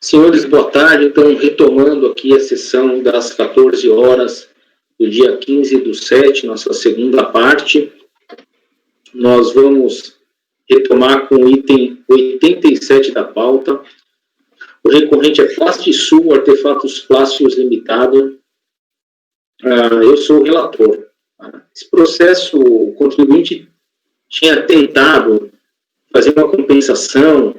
Senhores, boa tarde. Então, retomando aqui a sessão das 14 horas do dia 15/7, nossa segunda parte. Nós vamos retomar com o item 87 da pauta. O recorrente é Plastisul, Artefatos Plásticos Limitado. Eu sou o relator. Esse processo, o contribuinte tinha tentado fazer uma compensação,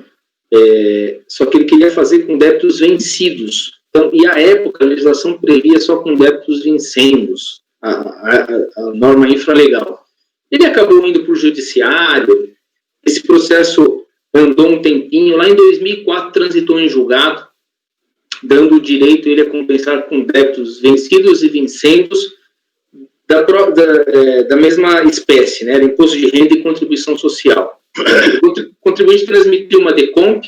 só que ele queria fazer com débitos vencidos. Então, e à época, a legislação previa só com débitos vincendos, a norma infralegal. Ele acabou indo para o judiciário, esse processo andou um tempinho, lá em 2004 transitou em julgado, dando o direito ele a compensar com débitos vencidos e vincendos da mesma espécie, né, imposto de renda e contribuição social. O contribuinte transmitiu uma decomp,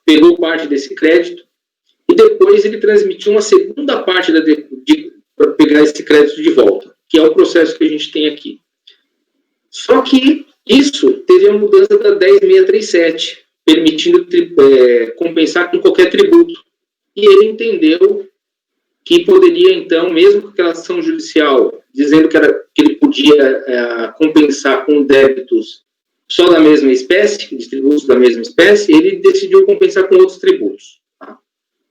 pegou parte desse crédito, e depois ele transmitiu uma segunda parte para pegar esse crédito de volta, que é o processo que a gente tem aqui. Só que isso teve a mudança da 10.637, permitindo compensar com qualquer tributo. E ele entendeu que poderia, então, mesmo com aquela ação judicial, dizendo que ele podia compensar com débitos só da mesma espécie, de tributos da mesma espécie, ele decidiu compensar com outros tributos. Tá?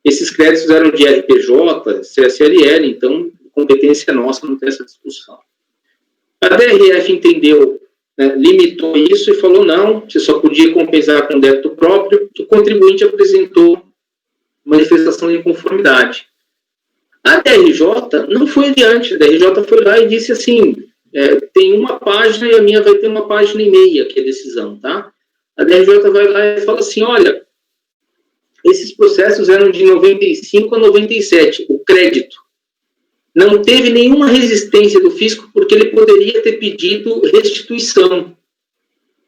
Esses créditos eram de RPJ, CSLL, então, competência nossa, não tem essa discussão. A DRF entendeu, limitou isso e falou, não, você só podia compensar com débito próprio, o contribuinte apresentou manifestação de inconformidade. A DRJ não foi adiante, a DRJ foi lá e disse assim, tem uma página e a minha vai ter uma página e meia, que é a decisão, tá? A DRJ vai lá e fala assim, olha, esses processos eram de 95 a 97, o crédito. Não teve nenhuma resistência do fisco porque ele poderia ter pedido restituição.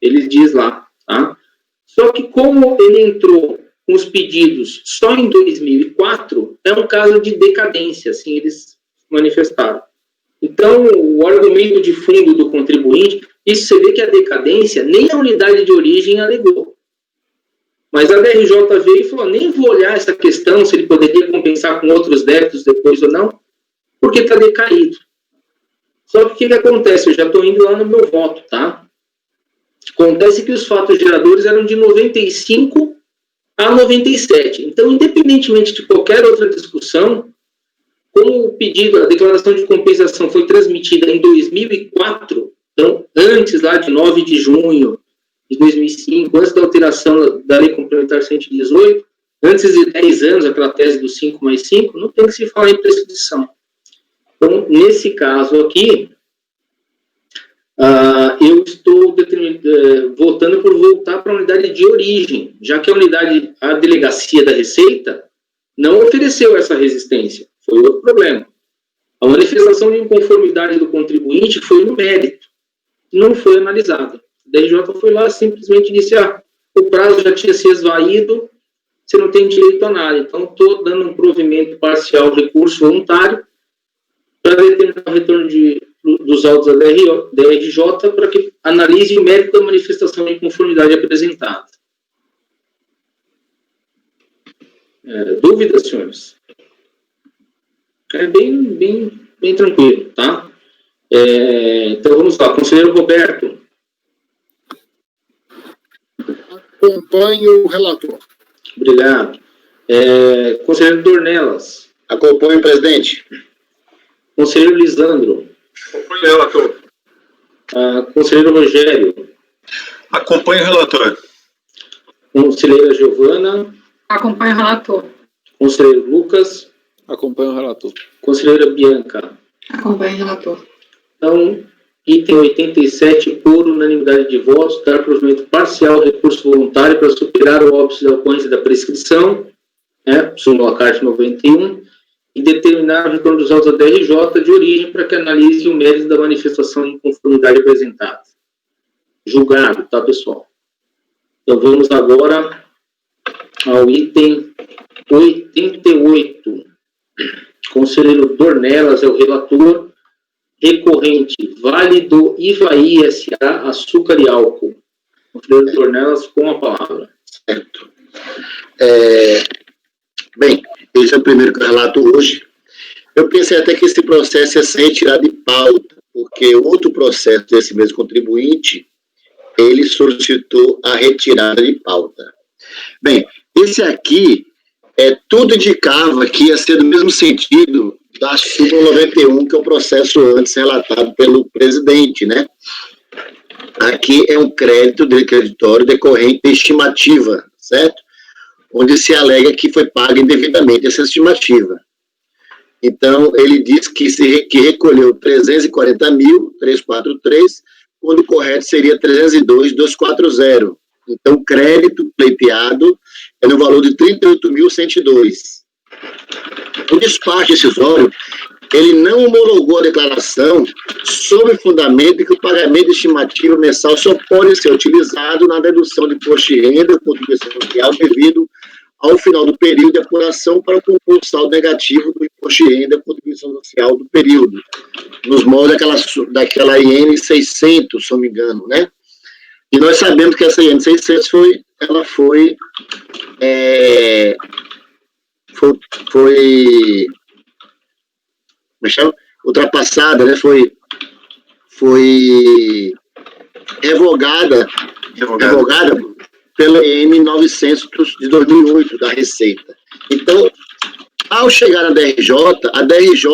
Ele diz lá, tá? Só que como ele entrou com os pedidos só em 2004, é um caso de decadência, assim eles manifestaram. Então, o argumento de fundo do contribuinte, isso você vê que a decadência, nem a unidade de origem alegou. Mas a DRJ veio e falou, nem vou olhar essa questão, se ele poderia compensar com outros débitos depois ou não, porque está decaído. Só que o que acontece? Eu já estou indo lá no meu voto, tá? Acontece que os fatos geradores eram de 95 a 97. Então, independentemente de qualquer outra discussão, como o pedido, a declaração de compensação foi transmitida em 2004, então, antes lá de 9 de junho de 2005, antes da alteração da Lei Complementar 118, antes de 10 anos, aquela tese do 5+5, não tem que se falar em prescrição. Então, nesse caso aqui, eu estou votando por voltar para a unidade de origem, já que a delegacia da Receita não ofereceu essa resistência. Foi outro problema. A manifestação de inconformidade do contribuinte foi no mérito, não foi analisada. A DRJ foi lá simplesmente disse, o prazo já tinha se esvaído, você não tem direito a nada. Então, estou dando um provimento parcial, recurso voluntário, para determinar o retorno dos autos da DRJ para que analise o mérito da manifestação de inconformidade apresentada. Dúvidas, senhores? É bem tranquilo, tá? Então, vamos lá. Conselheiro Roberto. Acompanho o relator. Obrigado. Conselheiro Dornelas. Acompanho, presidente. Conselheiro Lisandro. Acompanho o relator. Conselheiro Rogério. Acompanho o relator. Conselheira Giovana. Acompanho o relator. Conselheiro Lucas. Acompanho o relator. Conselheira Bianca. Acompanho o relator. Então, item 87, por unanimidade de votos, dar provimento parcial recurso voluntário para superar o óbice da ocorrência da prescrição, súmula CART 91, e determinar o retorno dos autos da DRJ de origem para que analise o mérito da manifestação de inconformidade apresentada. Julgado, tá, pessoal? Então, vamos agora ao item 88. Conselheiro Dornelas é o relator. Recorrente, Vale do Ivaí S.A., Açúcar e Álcool. Conselheiro Dornelas, com a palavra. Certo. Bem, esse é o primeiro que eu relato hoje. Eu pensei até que esse processo ia ser retirado de pauta, porque outro processo desse mesmo contribuinte, ele solicitou a retirada de pauta. Bem, esse aqui, tudo indicava que ia ser do mesmo sentido da súmula 91, que é o processo antes relatado pelo presidente, né? Aqui é um crédito de creditório decorrente de estimativa, certo? Onde se alega que foi paga indevidamente essa estimativa. Então, ele diz que recolheu 340.343, quando o correto seria 302.240. Então, o crédito pleiteado é no valor de 38.102. O despacho decisório, ele não homologou a declaração sob o fundamento de que o pagamento de estimativa mensal só pode ser utilizado na dedução de imposto de renda ou contribuição social devido ao final do período de apuração para compor o saldo negativo do imposto de renda ou contribuição social do período, nos moldes daquela IN 600, se não me engano, né? E nós sabemos que essa IN 600 foi ultrapassada, né? Foi revogada pela EM 900 de 2008, da Receita. Então, ao chegar na DRJ, a DRJ,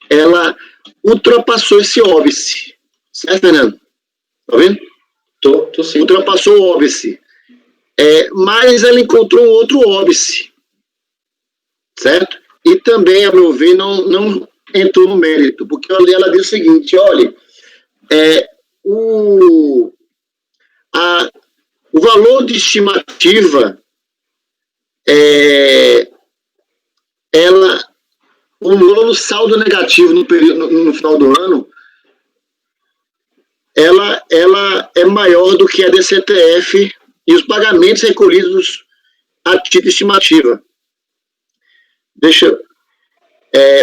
ela ultrapassou esse óbice. Certo, Fernando? Tá vendo? Tô sim. Ultrapassou o óbice. Mas ela encontrou um outro óbice. Certo? E também, a meu ver, não entrou no mérito, porque ela diz o seguinte, olha, o valor de estimativa, o valor do saldo negativo no final do ano, ela é maior do que a DCTF e os pagamentos recolhidos a título de estimativa.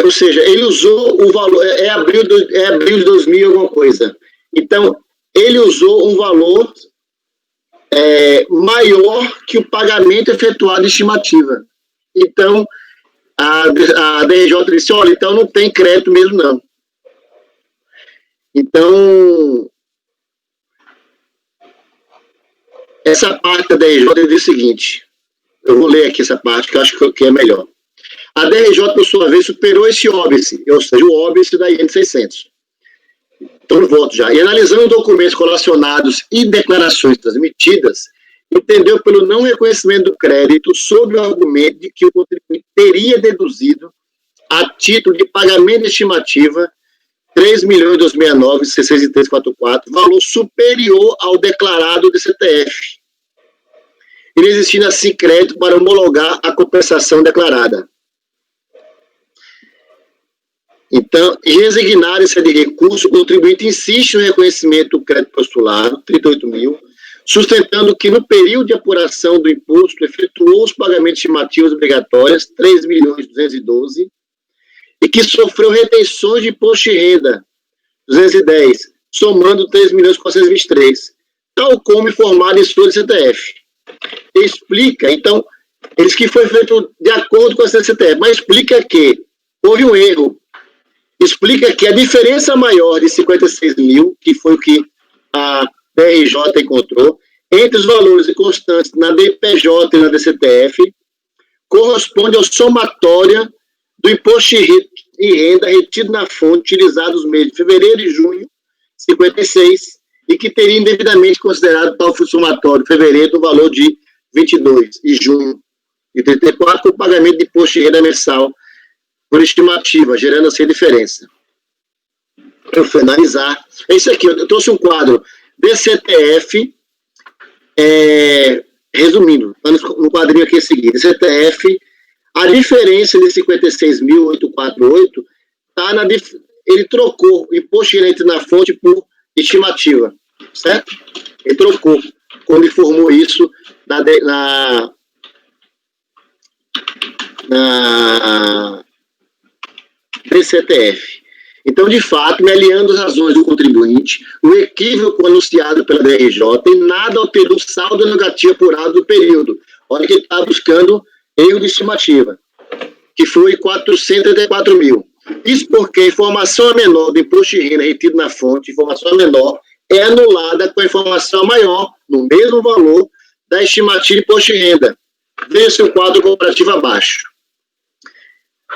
Ou seja, ele usou o valor, abril de 2000 alguma coisa. Então, ele usou um valor maior que o pagamento efetuado de estimativa. Então, a DRJ disse, olha, então não tem crédito mesmo, não. Então, essa parte da DRJ diz o seguinte, eu vou ler aqui essa parte, que eu acho que é melhor. A DRJ, por sua vez, superou esse óbice, ou seja, o óbice da IN 600. Então, eu volto já. E analisando documentos relacionados e declarações transmitidas, entendeu pelo não reconhecimento do crédito sob o argumento de que o contribuinte teria deduzido, a título de pagamento de estimativa, 3.269.603.44, valor superior ao declarado do CTF, inexistindo assim crédito para homologar a compensação declarada. Então, em resignar-se de recurso, o contribuinte insiste no reconhecimento do crédito postulado, 38 mil, sustentando que no período de apuração do imposto efetuou os pagamentos estimativos obrigatórios, 3.212, e que sofreu retenções de imposto de renda, 210, somando 3.423, tal como informado em sua CTF. Explica, então, diz que foi feito de acordo com a CTF, mas explica que houve um erro. Explica que a diferença maior de 56 mil, que foi o que a DRJ encontrou, entre os valores constantes na DPJ e na DCTF, corresponde ao somatório do imposto de renda retido na fonte utilizado nos meses de fevereiro e junho, 56, e que teria indevidamente considerado tal somatório de fevereiro no valor de 22 e junho de 34, com o pagamento de imposto de renda mensal por estimativa, gerando assim a diferença. Eu fui analisar. É isso aqui, eu trouxe um quadro DCTF, resumindo, no quadrinho aqui a seguir, DCTF, a diferença de 56.848 está ele trocou o imposto de renda na fonte por estimativa, certo? Ele trocou, quando informou isso na DCTF. Então, de fato, me aliando às razões do contribuinte, o equívoco anunciado pela DRJ tem nada alterou o saldo negativo apurado do período. Olha que ele está buscando erro de estimativa, que foi 434 mil. Isso porque a informação menor do imposto de renda retido na fonte, informação menor, é anulada com a informação maior, no mesmo valor, da estimativa de imposto de renda. Veja seu quadro comparativo abaixo.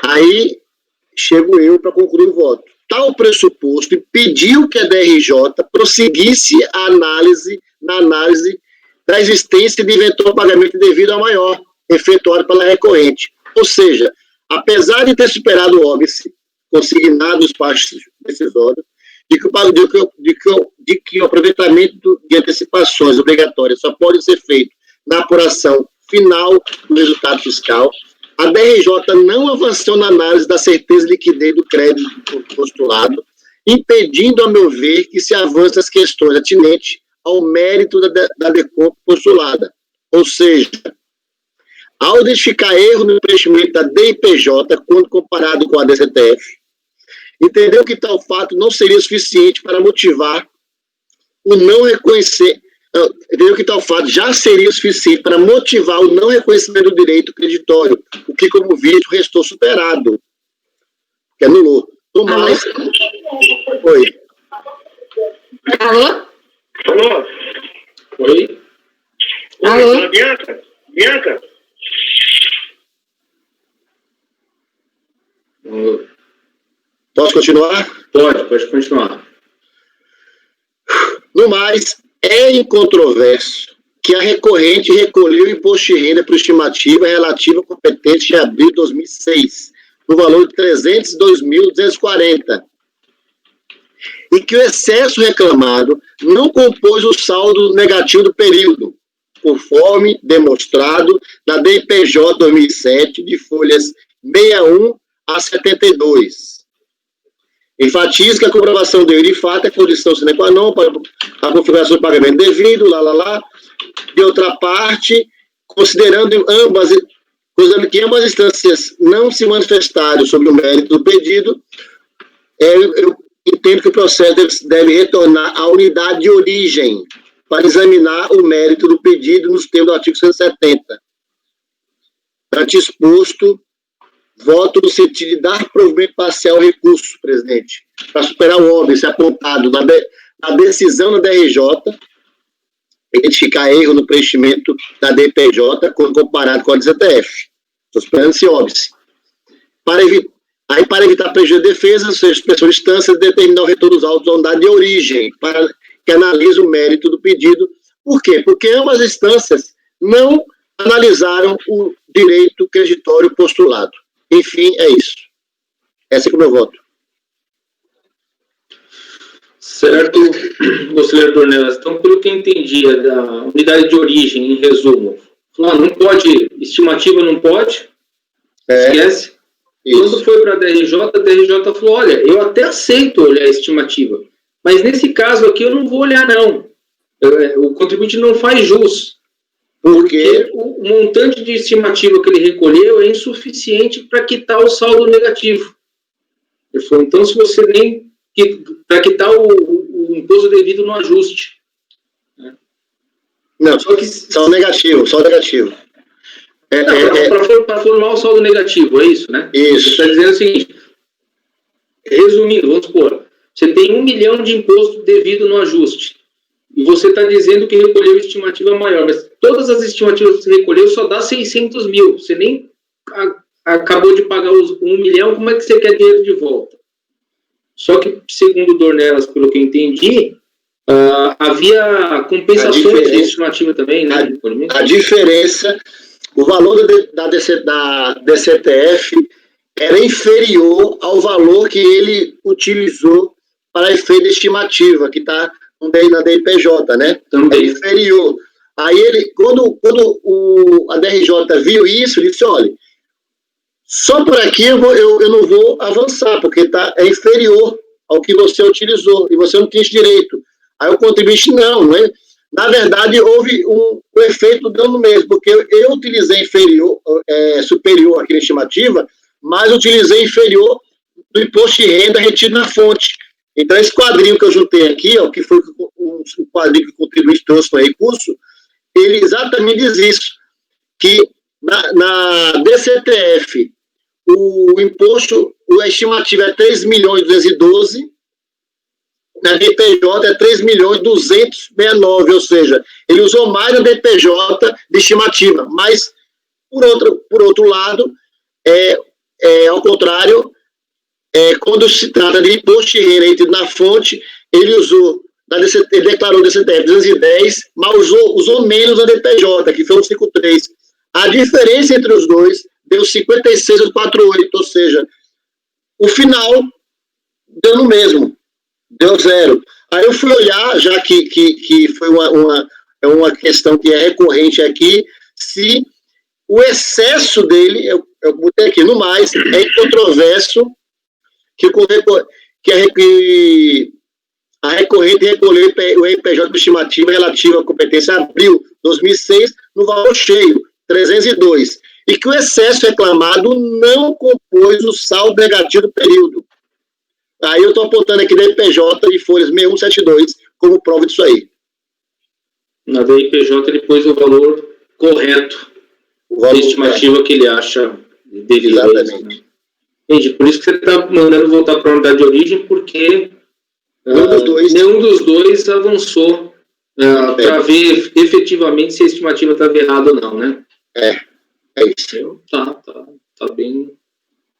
Aí, chego eu para concluir o voto. Tal pressuposto impediu que a DRJ prosseguisse na análise da existência de eventual pagamento devido ao maior, efetuado pela recorrente. Ou seja, apesar de ter superado o óbice consignado nos passos decisórios, de que o aproveitamento de antecipações obrigatórias só pode ser feito na apuração final do resultado fiscal, a DRJ não avançou na análise da certeza de liquidez do crédito postulado, impedindo, a meu ver, que se avance as questões atinentes ao mérito da decompra postulada. Ou seja, ao identificar erro no preenchimento da DIPJ, quando comparado com a DCTF, entendeu que tal fato não seria suficiente para motivar o não reconhecer, entendeu que tal fato já seria suficiente para motivar o não reconhecimento do direito creditório, o que, como visto, restou superado, que anulou. No mais, oi. Alô? Alô? Oi? Alô? Bianca? Posso continuar? Pode continuar. No mais, é incontroverso que a recorrente recolheu o imposto de renda por estimativa relativa competente de abril de 2006, no valor de 302.240, e que o excesso reclamado não compôs o saldo negativo do período, conforme demonstrado na DIPJ 2007, de folhas 61 a 72. Enfatiza que a comprovação do erro de fato é condição sine qua non para a configuração do pagamento devido, De outra parte, considerando que ambas instâncias não se manifestaram sobre o mérito do pedido, eu entendo que o processo deve retornar à unidade de origem para examinar o mérito do pedido nos termos do artigo 170. Ante exposto, voto no sentido de dar provimento parcial ao recurso, presidente, para superar o óbice apontado na decisão da DRJ, identificar erro no preenchimento da DPJ quando comparado com a DCTF. Estou esperando esse óbice. Para evitar prejuízo de defesa, seja expressão de instância, determinar o retorno dos autos à unidade de origem, para que analise o mérito do pedido. Por quê? Porque ambas as instâncias não analisaram o direito creditório postulado. Enfim, é isso. Esse é o meu voto. Certo, conselheiro Dornelas. Então, pelo que eu entendi, da unidade de origem, em resumo, não pode, estimativa não pode, esquece. Isso. Quando foi para a DRJ falou, olha, eu até aceito olhar a estimativa, mas nesse caso aqui eu não vou olhar, não. O contribuinte não faz jus. Porque o montante de estimativa que ele recolheu é insuficiente para quitar o saldo negativo. Ele falou, então, se você nem... para quitar o imposto devido no ajuste. Não, só negativo. Para formar o saldo negativo, é isso, né? Isso. Você está dizendo o seguinte, resumindo, vamos supor, você tem 1 milhão de imposto devido no ajuste. E você está dizendo que recolheu estimativa maior, mas todas as estimativas que você recolheu só dá 600 mil. Você nem acabou de pagar os 1 milhão, como é que você quer dinheiro de volta? Só que, segundo o Dornelas, pelo que eu entendi, havia compensações de estimativa também, né? A diferença, o valor da DCTF era inferior ao valor que ele utilizou para efeito de estimativa, que está na DIPJ, né? Também. É inferior. Aí quando a DRJ viu isso, ele disse, olha, só por aqui eu não vou avançar, porque é inferior ao que você utilizou, e você não tinha esse direito. Aí o contribuinte, não é? Na verdade, houve o efeito do dano mesmo, porque eu utilizei superior àquela estimativa, mas utilizei inferior do imposto de renda retido na fonte. Então, esse quadrinho que eu juntei aqui, que foi o quadrinho que o contribuinte trouxe no recurso, ele exatamente diz isso. que na DCTF o imposto, a estimativa é 3.212.000, na DPJ é 3.269.000, ou seja, ele usou mais na DPJ de estimativa, mas, por outro lado, ao contrário, quando se trata de imposto de renda na fonte, ele declarou DCTF 210, mas usou menos na DPJ, que foi o 53. A diferença entre os dois deu 56,48, ou seja, o final deu no mesmo, deu 0. Aí eu fui olhar, já que foi uma questão que é recorrente aqui, se o excesso dele, eu botei aqui no mais, é incontroverso, que a recorrente recolheu o IPJ de estimativa relativa à competência abril 2006 no valor cheio, 302, e que o excesso reclamado não compôs o saldo negativo do período. Aí eu estou apontando aqui da IPJ e folhas 6172 como prova disso aí. Na DIPJ ele pôs o valor correto, a estimativa que ele acha devido. Exatamente. Entendi, por isso que você está mandando voltar para a unidade de origem, porque nenhum dos dois avançou para ver efetivamente se a estimativa estava errada ou não, né? É isso. Tá bem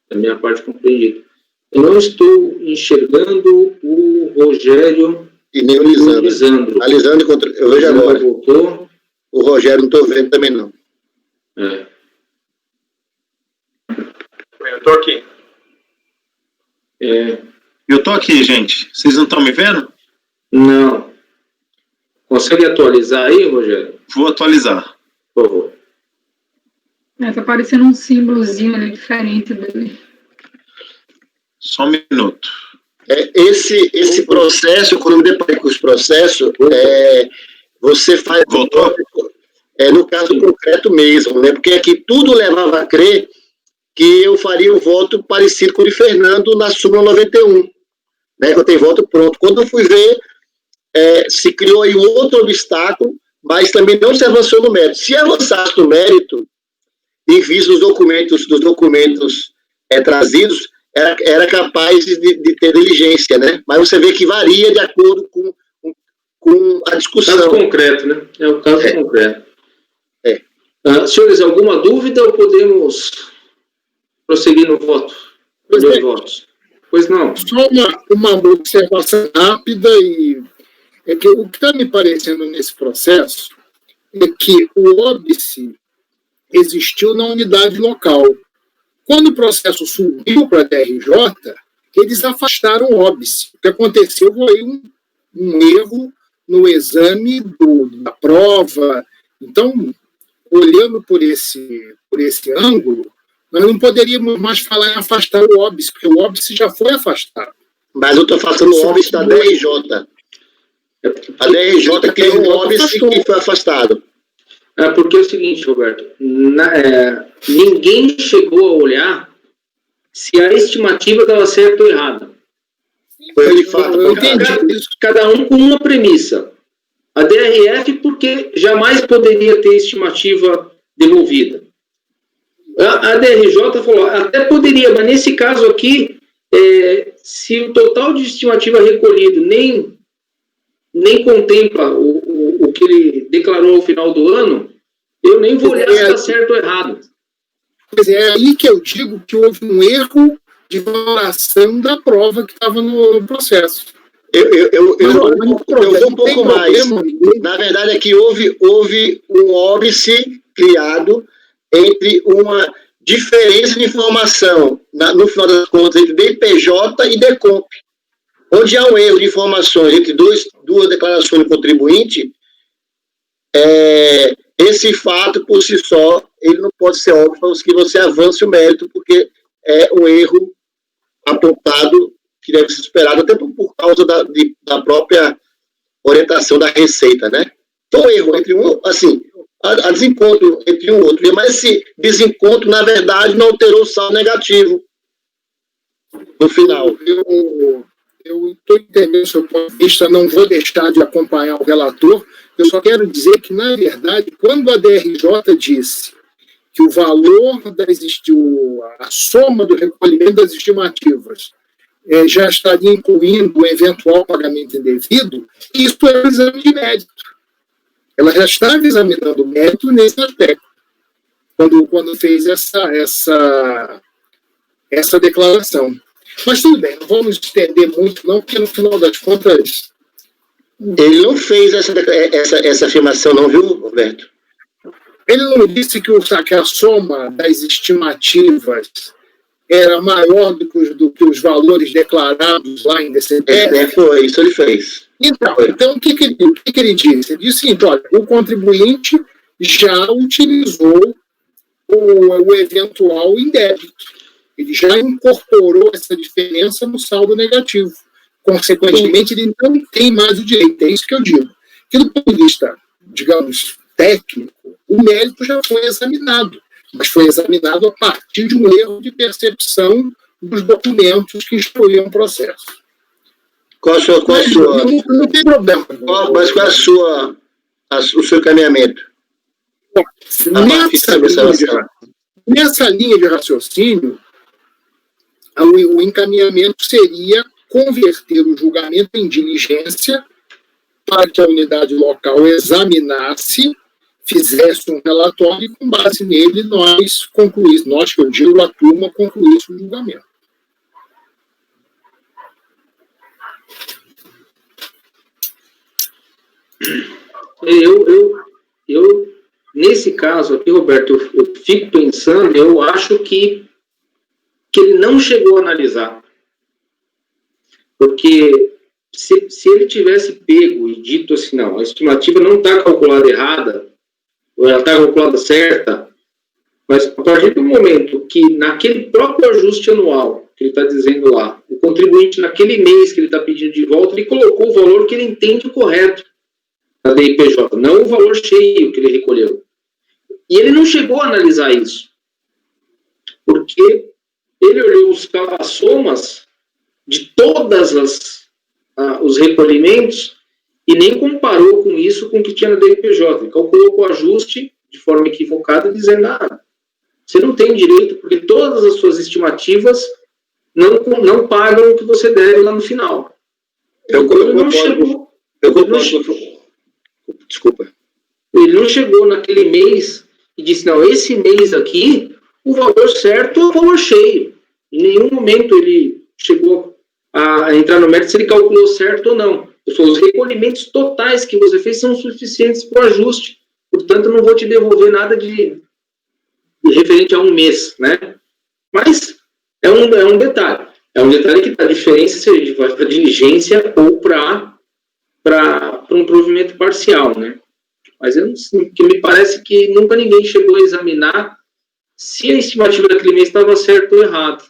da minha parte compreendido. Eu não estou enxergando o Rogério e nem o Lisandro. A Lisandro, eu vejo agora. Voltou. O Rogério não estou vendo também, não. Eu estou aqui. Eu estou aqui, gente. Vocês não estão me vendo? Não. Consegue atualizar aí, Rogério? Vou atualizar. Por favor. Tá aparecendo um símbolozinho ali diferente dele. Só um minuto. Esse processo, quando eu me deparei com os processos, você faz... Voltou? No caso concreto mesmo, né? Porque aqui tudo levava a crer que eu faria um voto parecido com o de Fernando na súmula 91, né? Que eu tenho voto pronto. Quando eu fui ver, se criou aí um outro obstáculo, mas também não se avançou no mérito. Se avançasse no mérito, em vista dos documentos trazidos, era capaz de ter diligência, né? Mas você vê que varia de acordo com a discussão. Caso concreto, né? É o caso concreto. Senhores, alguma dúvida ou podemos prosseguir no voto? Dois votos. Pois não. Só uma observação rápida é que o que está me parecendo nesse processo é que o óbice existiu na unidade local. Quando o processo subiu para a DRJ, eles afastaram o óbice. O que aconteceu foi um erro no exame da prova. Então, olhando por esse ângulo, nós não poderíamos mais falar em afastar o óbice, porque o óbice já foi afastado. Mas eu estou afastando o óbice da DRJ. A DRJ criou um óbice que foi afastado. Porque é o seguinte, Roberto, ninguém chegou a olhar se a estimativa estava certa ou errada. Foi de fato. Eu entendi isso. Cada um com uma premissa. A DRF, porque jamais poderia ter estimativa devolvida. A DRJ falou, até poderia, mas nesse caso aqui, se o total de estimativa recolhido nem contempla o que ele declarou ao final do ano, eu nem vou olhar se está certo ou errado. Pois é aí que eu digo que houve um erro de valoração da prova que estava no processo. Eu vou um pouco mais. Na verdade, é que houve um óbice criado entre uma diferença de informação, no final das contas, entre DPJ e DECOMP, onde há um erro de informações entre duas declarações do contribuinte. Esse fato, por si só, ele não pode ser óbvio para que você avance o mérito, porque é um erro apontado que deve ser esperado até por causa da própria orientação da Receita, né? Então, o erro entre assim, há desencontro entre um e outro, mas esse desencontro, na verdade, não alterou o saldo negativo no final. Eu estou entendendo o seu ponto de vista, não vou deixar de acompanhar o relator, eu só quero dizer que, na verdade, quando a DRJ disse que o valor a soma do recolhimento das estimativas já estaria incluindo o eventual pagamento indevido, isso é um exame de mérito. Ela já estava examinando o mérito nesse aspecto, quando fez essa declaração. Mas tudo bem, não vamos estender muito, não, porque no final das contas... Ele não fez essa afirmação, não, viu, Roberto? Ele não disse que a soma das estimativas era maior do que os valores declarados lá em DCTF? Foi, isso ele fez. Então o que ele disse? Ele disse o seguinte, olha, o contribuinte já utilizou o eventual indébito. Ele já incorporou essa diferença no saldo negativo. Consequentemente, ele não tem mais o direito. É isso que eu digo. Que do ponto de vista, digamos, técnico, o mérito já foi examinado, mas foi examinado a partir de um erro de percepção dos documentos que instruíam o processo. Não tem problema. Mas qual é o seu encaminhamento? Nessa linha de raciocínio, o encaminhamento seria converter o julgamento em diligência para que a unidade local examinasse, fizesse um relatório e, com base nele, nós que eu digo, a turma concluísse o julgamento. Eu nesse caso aqui, Roberto, eu fico pensando, eu acho que ele não chegou a analisar. Porque se ele tivesse pego e dito assim, não, a estimativa não está calculada errada, ou ela está calculada certa, mas a partir do momento que naquele próprio ajuste anual, que ele está dizendo lá, o contribuinte naquele mês que ele está pedindo de volta, ele colocou o valor que ele entende correto da DIPJ, não o valor cheio que ele recolheu. E ele não chegou a analisar isso, porque ele olhou as somas de todas os recolhimentos e nem comparou com isso com o que tinha na DIPJ. Ele calculou o ajuste de forma equivocada, dizendo, você não tem direito, porque todas as suas estimativas não pagam o que você deve lá no final. Desculpa. Ele não chegou naquele mês e disse, não, esse mês aqui, o valor certo é o valor cheio. Em nenhum momento ele chegou a entrar no mérito se ele calculou certo ou não. Os recolhimentos totais que você fez são suficientes para o ajuste. Portanto, eu não vou te devolver nada de referente a um mês, né? Mas é um detalhe. É um detalhe que dá diferença se a gente vai para diligência ou para um provimento parcial, né? Mas que me parece que nunca ninguém chegou a examinar se a estimativa daquele mês estava certo ou errado.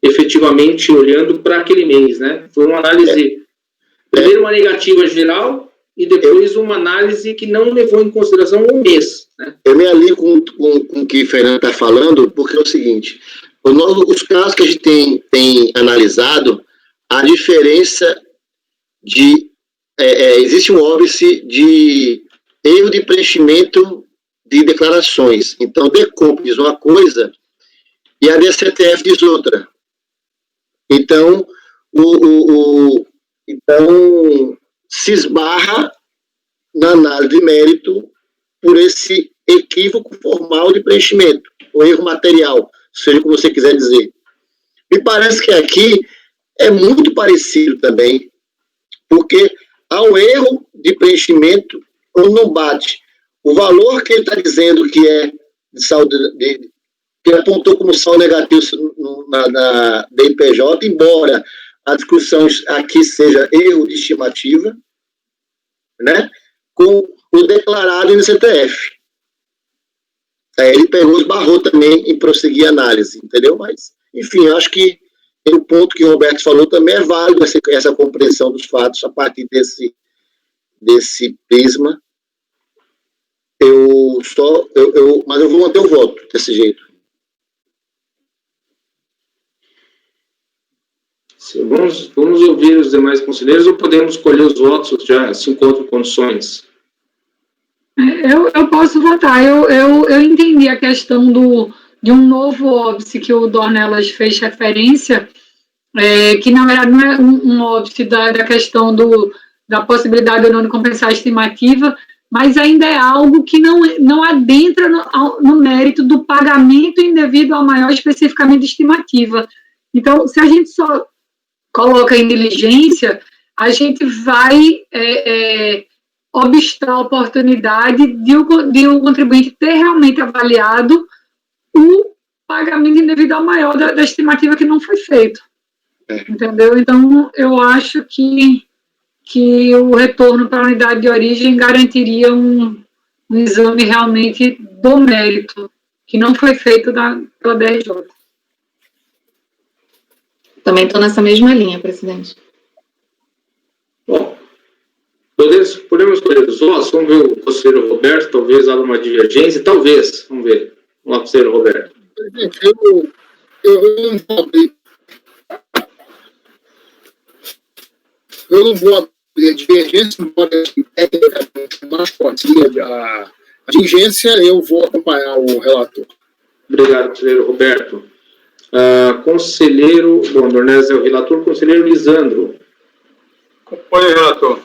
Efetivamente, olhando para aquele mês, né? Foi uma análise, primeiro uma negativa geral e depois uma análise que não levou em consideração o mês, né? Eu me alio com o que o Fernando está falando, porque é o seguinte, os casos que a gente tem analisado, a diferença existe um óbice de erro de preenchimento de declarações. Então, DECOMP diz uma coisa e a DCTF diz outra. Então, se esbarra na análise de mérito por esse equívoco formal de preenchimento, ou erro material, seja como você quiser dizer. Me parece que aqui é muito parecido também, porque há um erro de preenchimento ou não bate. O valor que ele está dizendo que é de saldo que ele apontou como saldo negativo na DIPJ, embora a discussão aqui seja erro de estimativa, né, com o declarado no CTF. Aí ele esbarrou também em prosseguir a análise, entendeu? Mas, enfim, eu acho que o ponto que o Roberto falou também é válido, essa compreensão dos fatos a partir desse prisma. Mas eu vou manter o voto desse jeito. Vamos ouvir os demais conselheiros ou podemos escolher os votos já se encontram condições? Eu posso votar. Eu entendi a questão de um novo óbice que o Dornelas fez referência, que na verdade não é um óbice da questão da possibilidade ou não de compensar a estimativa, mas ainda é algo que não adentra no mérito do pagamento indevido ao maior, especificamente de estimativa. Então, se a gente só coloca em diligência, a gente vai obstar a oportunidade de o contribuinte ter realmente avaliado o pagamento indevido ao maior da estimativa que não foi feito. Entendeu? Então, eu acho que o retorno para a unidade de origem garantiria um exame realmente do mérito, que não foi feito pela DRJ. Também estou nessa mesma linha, presidente. Bom, podemos escolher os votos. Vamos ver o conselheiro Roberto, talvez haja uma divergência, talvez. Vamos ver. Vamos lá, conselheiro Roberto. Presidente, eu não vou abrir. Eu não vou abrir a divergência, embora mais pode ser a divergência, eu vou acompanhar o relator. Obrigado, conselheiro Roberto. Conselheiro, Dornelas é o relator, conselheiro Lisandro. Acompanhe o relator.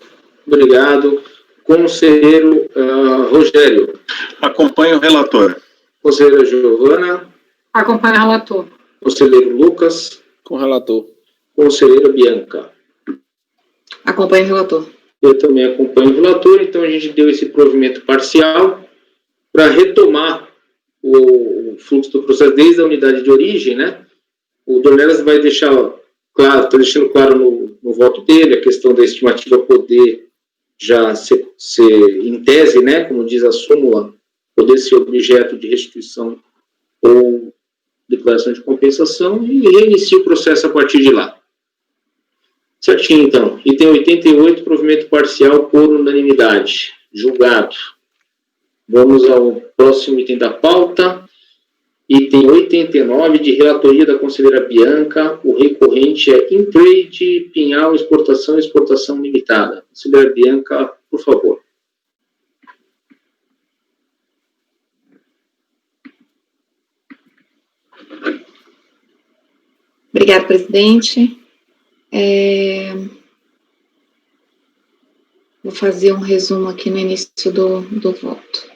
Obrigado. Conselheiro Rogério. Acompanhe o relator. Conselheira Giovana. Acompanha o relator. Conselheiro Lucas. Com o relator. Conselheira Bianca. Acompanhe o relator. Eu também acompanho o relator, então a gente deu esse provimento parcial para retomar o fluxo do processo desde a unidade de origem, né? O Dornelas vai deixar claro, está deixando claro no voto dele, a questão da estimativa poder já ser em tese, né, como diz a súmula, poder ser objeto de restituição ou declaração de compensação e reinicia o processo a partir de lá. Certinho, então. Item 88, provimento parcial por unanimidade. Julgado. Vamos ao próximo item da pauta. Item 89, de relatoria da conselheira Bianca. O recorrente é Intrade, Pinhal, Exportação e Exportação Limitada. Conselheira Bianca, por favor. Obrigada, presidente. Vou fazer um resumo aqui no início do voto.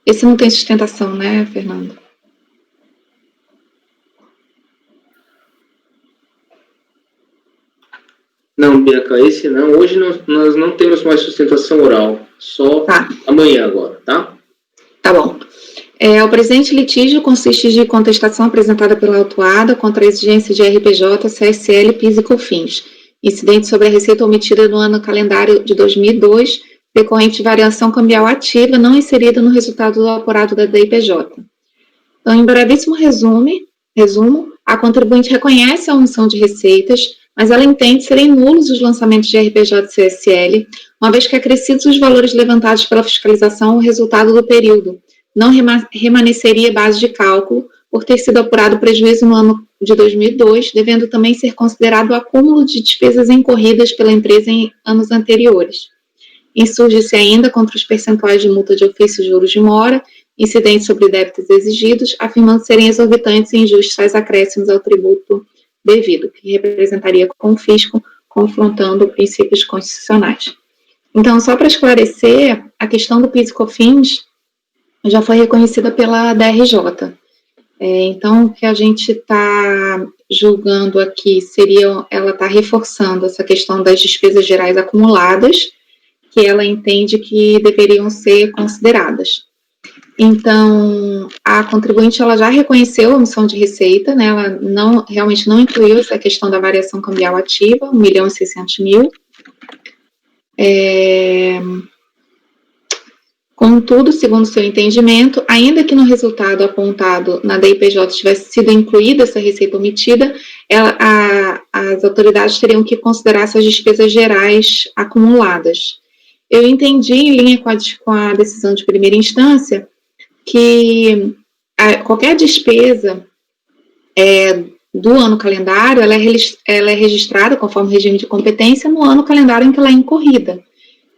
Esse não tem sustentação, né, Fernando? Não, Bianca, esse não. Hoje nós não temos mais sustentação oral. Só amanhã agora, tá? Tá bom. O presente litígio consiste de contestação apresentada pela autuada contra a exigência de RPJ, CSL, PIS e COFINS, incidente sobre a receita omitida no ano calendário de 2002, decorrente de variação cambial ativa não inserida no resultado do apurado da DIPJ. Então, em brevíssimo resumo, a contribuinte reconhece a omissão de receitas, mas ela entende serem nulos os lançamentos de RPJ e CSL, uma vez que acrescidos os valores levantados pela fiscalização o resultado do período, não remanesceria base de cálculo por ter sido apurado prejuízo no ano de 2002, devendo também ser considerado o acúmulo de despesas incorridas pela empresa em anos anteriores. Insurge-se ainda contra os percentuais de multa de ofício e juros de mora, incidentes sobre débitos exigidos, afirmando serem exorbitantes e injustos tais acréscimos ao tributo devido, que representaria confisco, confrontando princípios constitucionais. Então, só para esclarecer, a questão do PIS e COFINS já foi reconhecida pela DRJ. Então, o que a gente está julgando aqui seria, ela está reforçando essa questão das despesas gerais acumuladas, que ela entende que deveriam ser consideradas. Então, a contribuinte ela já reconheceu a omissão de receita, né, ela realmente não incluiu essa questão da variação cambial ativa, 1.600.000. Contudo, segundo seu entendimento, ainda que no resultado apontado na DIPJ tivesse sido incluída essa receita omitida, as autoridades teriam que considerar essas despesas gerais acumuladas. Eu entendi, em linha com a decisão de primeira instância, que qualquer despesa do ano calendário, ela é registrada, conforme o regime de competência, no ano calendário em que ela é incorrida.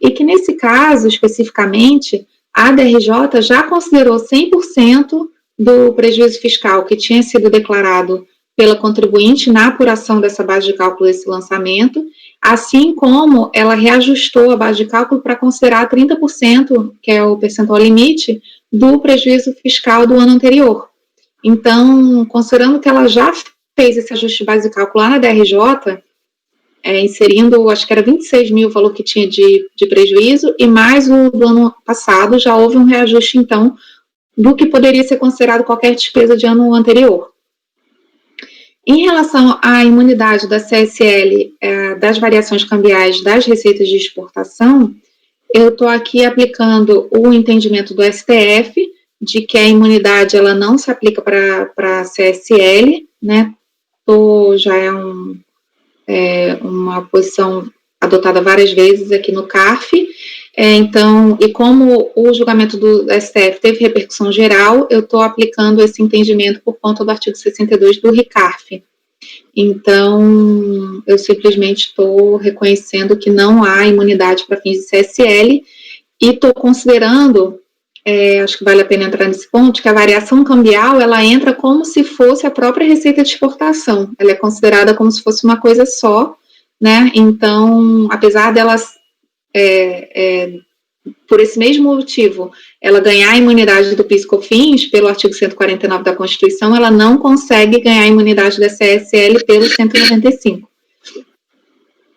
E que, nesse caso, especificamente, a DRJ já considerou 100% do prejuízo fiscal que tinha sido declarado pela contribuinte na apuração dessa base de cálculo desse lançamento, assim como ela reajustou a base de cálculo para considerar 30%, que é o percentual limite, do prejuízo fiscal do ano anterior. Então, considerando que ela já fez esse ajuste de base de cálculo lá na DRJ, inserindo, acho que era 26 mil o valor que tinha de prejuízo, e mais o do ano passado, já houve um reajuste, então, do que poderia ser considerado qualquer despesa de ano anterior. Em relação à imunidade da CSL, das variações cambiais das receitas de exportação, eu estou aqui aplicando o entendimento do STF, de que a imunidade ela não se aplica para a CSL, né? Já é uma posição adotada várias vezes aqui no CARF. Então, e como o julgamento do STF teve repercussão geral, eu estou aplicando esse entendimento por conta do artigo 62 do RICARF. Então, eu simplesmente estou reconhecendo que não há imunidade para fins de CSL e estou considerando, acho que vale a pena entrar nesse ponto, que a variação cambial, ela entra como se fosse a própria receita de exportação. Ela é considerada como se fosse uma coisa só, né? Então, apesar delas, por esse mesmo motivo, ela ganhar a imunidade do PIS/COFINS pelo artigo 149 da Constituição, ela não consegue ganhar a imunidade da CSL pelo 195.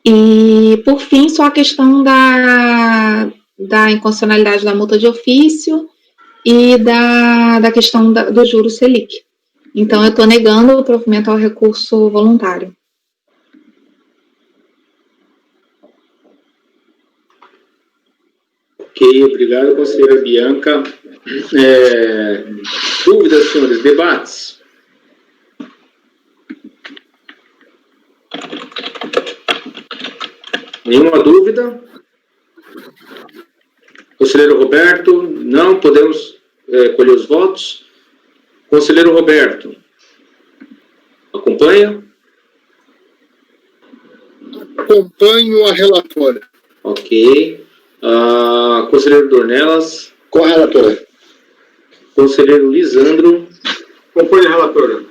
E, por fim, só a questão da inconstitucionalidade da multa de ofício e da questão do juro Selic. Então, eu estou negando o provimento ao recurso voluntário. Ok, obrigado, conselheira Bianca. Dúvidas, senhores? Debates? Nenhuma dúvida? Conselheiro Roberto? Não? Podemos colher os votos? Conselheiro Roberto? Acompanha? Acompanho a relatora. Ok. Conselheiro Dornelas? Com a relatora. Conselheiro Lisandro? Acompanhe a relatora.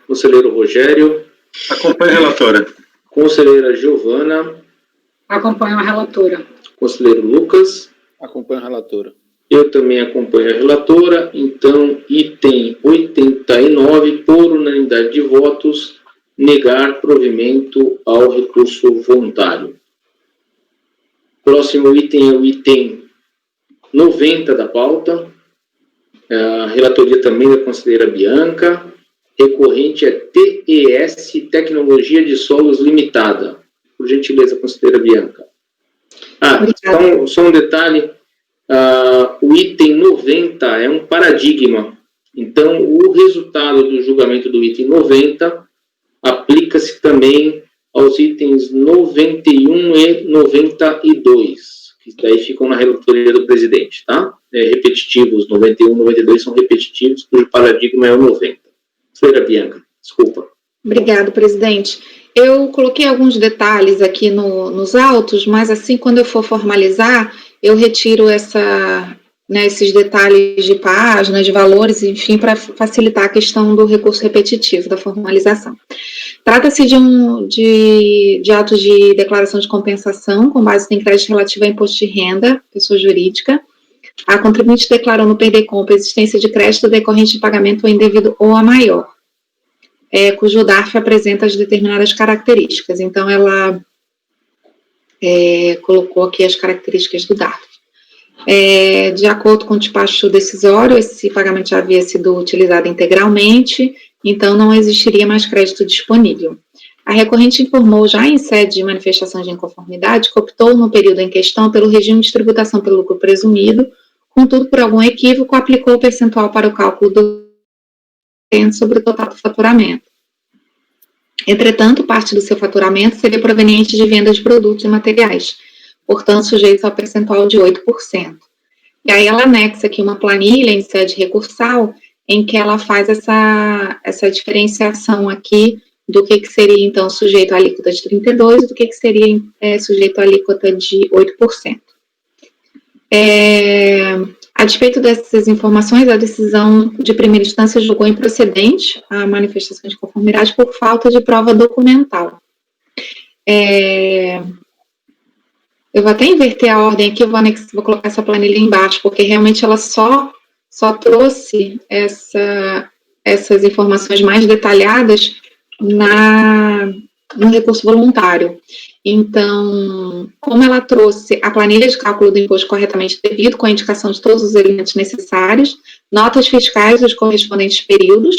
Conselheiro Rogério? Acompanhe a relatora. Conselheira Giovana? Acompanho a relatora. Conselheiro Lucas? Acompanho a relatora. Eu também acompanho a relatora. Então, item 89, por unanimidade de votos, negar provimento ao recurso voluntário. Próximo item é o item 90 da pauta. A relatoria também da conselheira Bianca. Recorrente é TES, Tecnologia de Solos Limitada. Por gentileza, conselheira Bianca. Só um detalhe. O item 90 é um paradigma. Então, o resultado do julgamento do item 90 aplica-se também aos itens 91 e 92, que daí ficam na relatoria do presidente, tá? Repetitivos, 91 e 92 são repetitivos, cujo paradigma é o 90. Senhora Bianca, desculpa. Obrigado, presidente. Eu coloquei alguns detalhes aqui nos autos, mas assim, quando eu for formalizar, eu retiro esses detalhes de páginas, de valores, enfim, para facilitar a questão do recurso repetitivo, da formalização. Trata-se de atos de declaração de compensação com base em crédito relativo a imposto de renda, pessoa jurídica. A contribuinte declarou no PDCOMP a existência de crédito decorrente de pagamento indevido ou a maior, cujo DARF apresenta as determinadas características. Então, ela colocou aqui as características do DARF. De acordo com o despacho decisório, esse pagamento já havia sido utilizado integralmente, então não existiria mais crédito disponível. A recorrente informou já em sede de manifestação de inconformidade que optou no período em questão pelo regime de tributação pelo lucro presumido, contudo, por algum equívoco, aplicou o percentual para o cálculo do sobre o total do faturamento. Entretanto, parte do seu faturamento seria proveniente de vendas de produtos e materiais, portanto, sujeitos ao percentual de 8%. E aí ela anexa aqui uma planilha em sede recursal, em que ela faz essa diferenciação aqui do que seria, então, sujeito à alíquota de 32% e do que seria sujeito à alíquota de 8%. A despeito dessas informações, a decisão de primeira instância julgou improcedente a manifestação de conformidade por falta de prova documental. Eu vou até inverter a ordem aqui, vou colocar essa planilha embaixo, porque realmente ela só trouxe essas informações mais detalhadas no recurso voluntário. Então, como ela trouxe a planilha de cálculo do imposto corretamente devido, com a indicação de todos os elementos necessários, notas fiscais dos correspondentes períodos,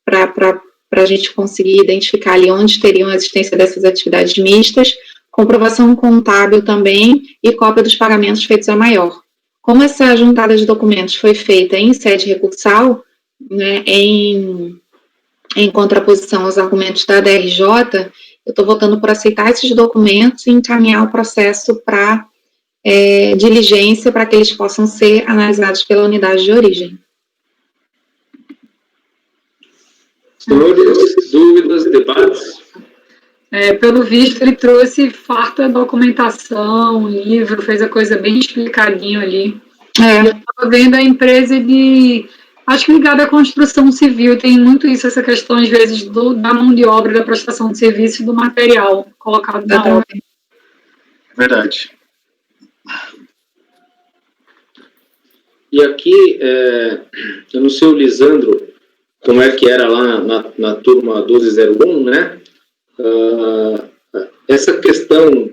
para a gente conseguir identificar ali onde teriam a existência dessas atividades mistas, comprovação contábil também e cópia dos pagamentos feitos a maior. Como essa juntada de documentos foi feita em sede recursal, né, em contraposição aos argumentos da DRJ, eu estou votando por aceitar esses documentos e encaminhar o processo para diligência para que eles possam ser analisados pela unidade de origem. Senhores, dúvidas, debates? Pelo visto, ele trouxe farta documentação, livro, fez a coisa bem explicadinho ali. Eu estava vendo a empresa acho que ligada à construção civil, tem muito isso, essa questão, às vezes, da mão de obra, da prestação de serviço e do material colocado na obra. Verdade. E aqui, eu não sei o Lisandro, como é que era lá na turma 1201, né? Essa questão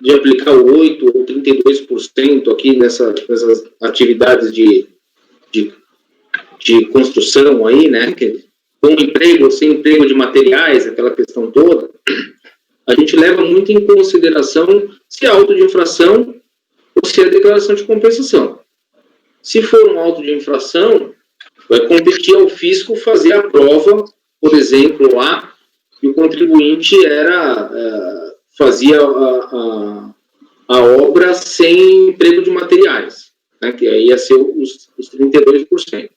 de aplicar o 8% ou 32% aqui nessas atividades de construção aí, né, com emprego ou sem emprego de materiais, aquela questão toda, a gente leva muito em consideração se é auto de infração ou se é declaração de compensação. Se for um auto de infração, vai competir ao fisco fazer a prova, por exemplo, lá, que o contribuinte fazia a obra sem emprego de materiais, né, que aí ia ser os 32%.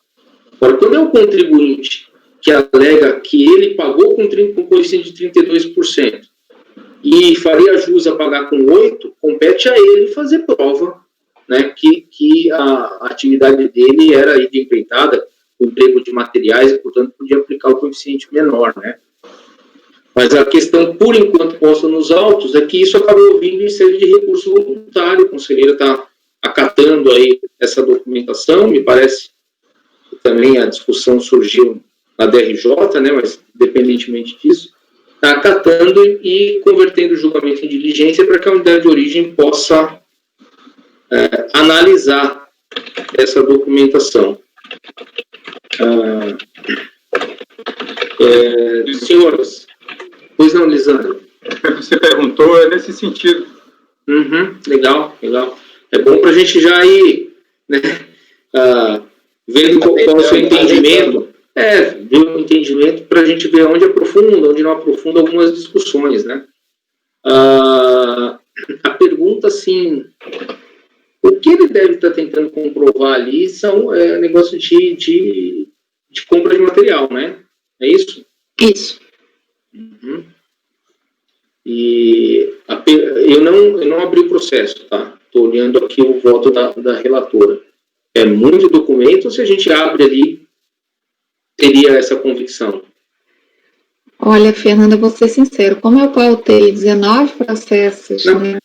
Agora, quando é o contribuinte que alega que ele pagou com coeficiente de 32% e faria jus a pagar com 8%, compete a ele fazer prova, né, que a atividade dele era empreitada com emprego de materiais e, portanto, podia aplicar o coeficiente menor, né. Mas a questão, por enquanto, posta nos autos, é que isso acabou vindo em sede de recurso voluntário. O conselheiro está acatando aí essa documentação, me parece que também a discussão surgiu na DRJ, né, mas independentemente disso, está acatando e convertendo o julgamento em diligência para que a unidade de origem possa analisar essa documentação. Senhoras, pois não, Lisandro? Você perguntou, é nesse sentido. Legal. É bom para a gente já ir, né, vendo qual é o seu entendimento. Ver o entendimento para a gente ver onde aprofunda, onde não aprofunda algumas discussões, né? A pergunta, assim, o que ele deve estar tentando comprovar ali são negócio de compra de material, né? É isso? Isso. E eu não abri o processo, tá? Estou olhando aqui o voto da relatora. É muito documento, ou se a gente abre ali, teria essa convicção? Olha, Fernanda, vou ser sincero, como eu pautei 19 processos eu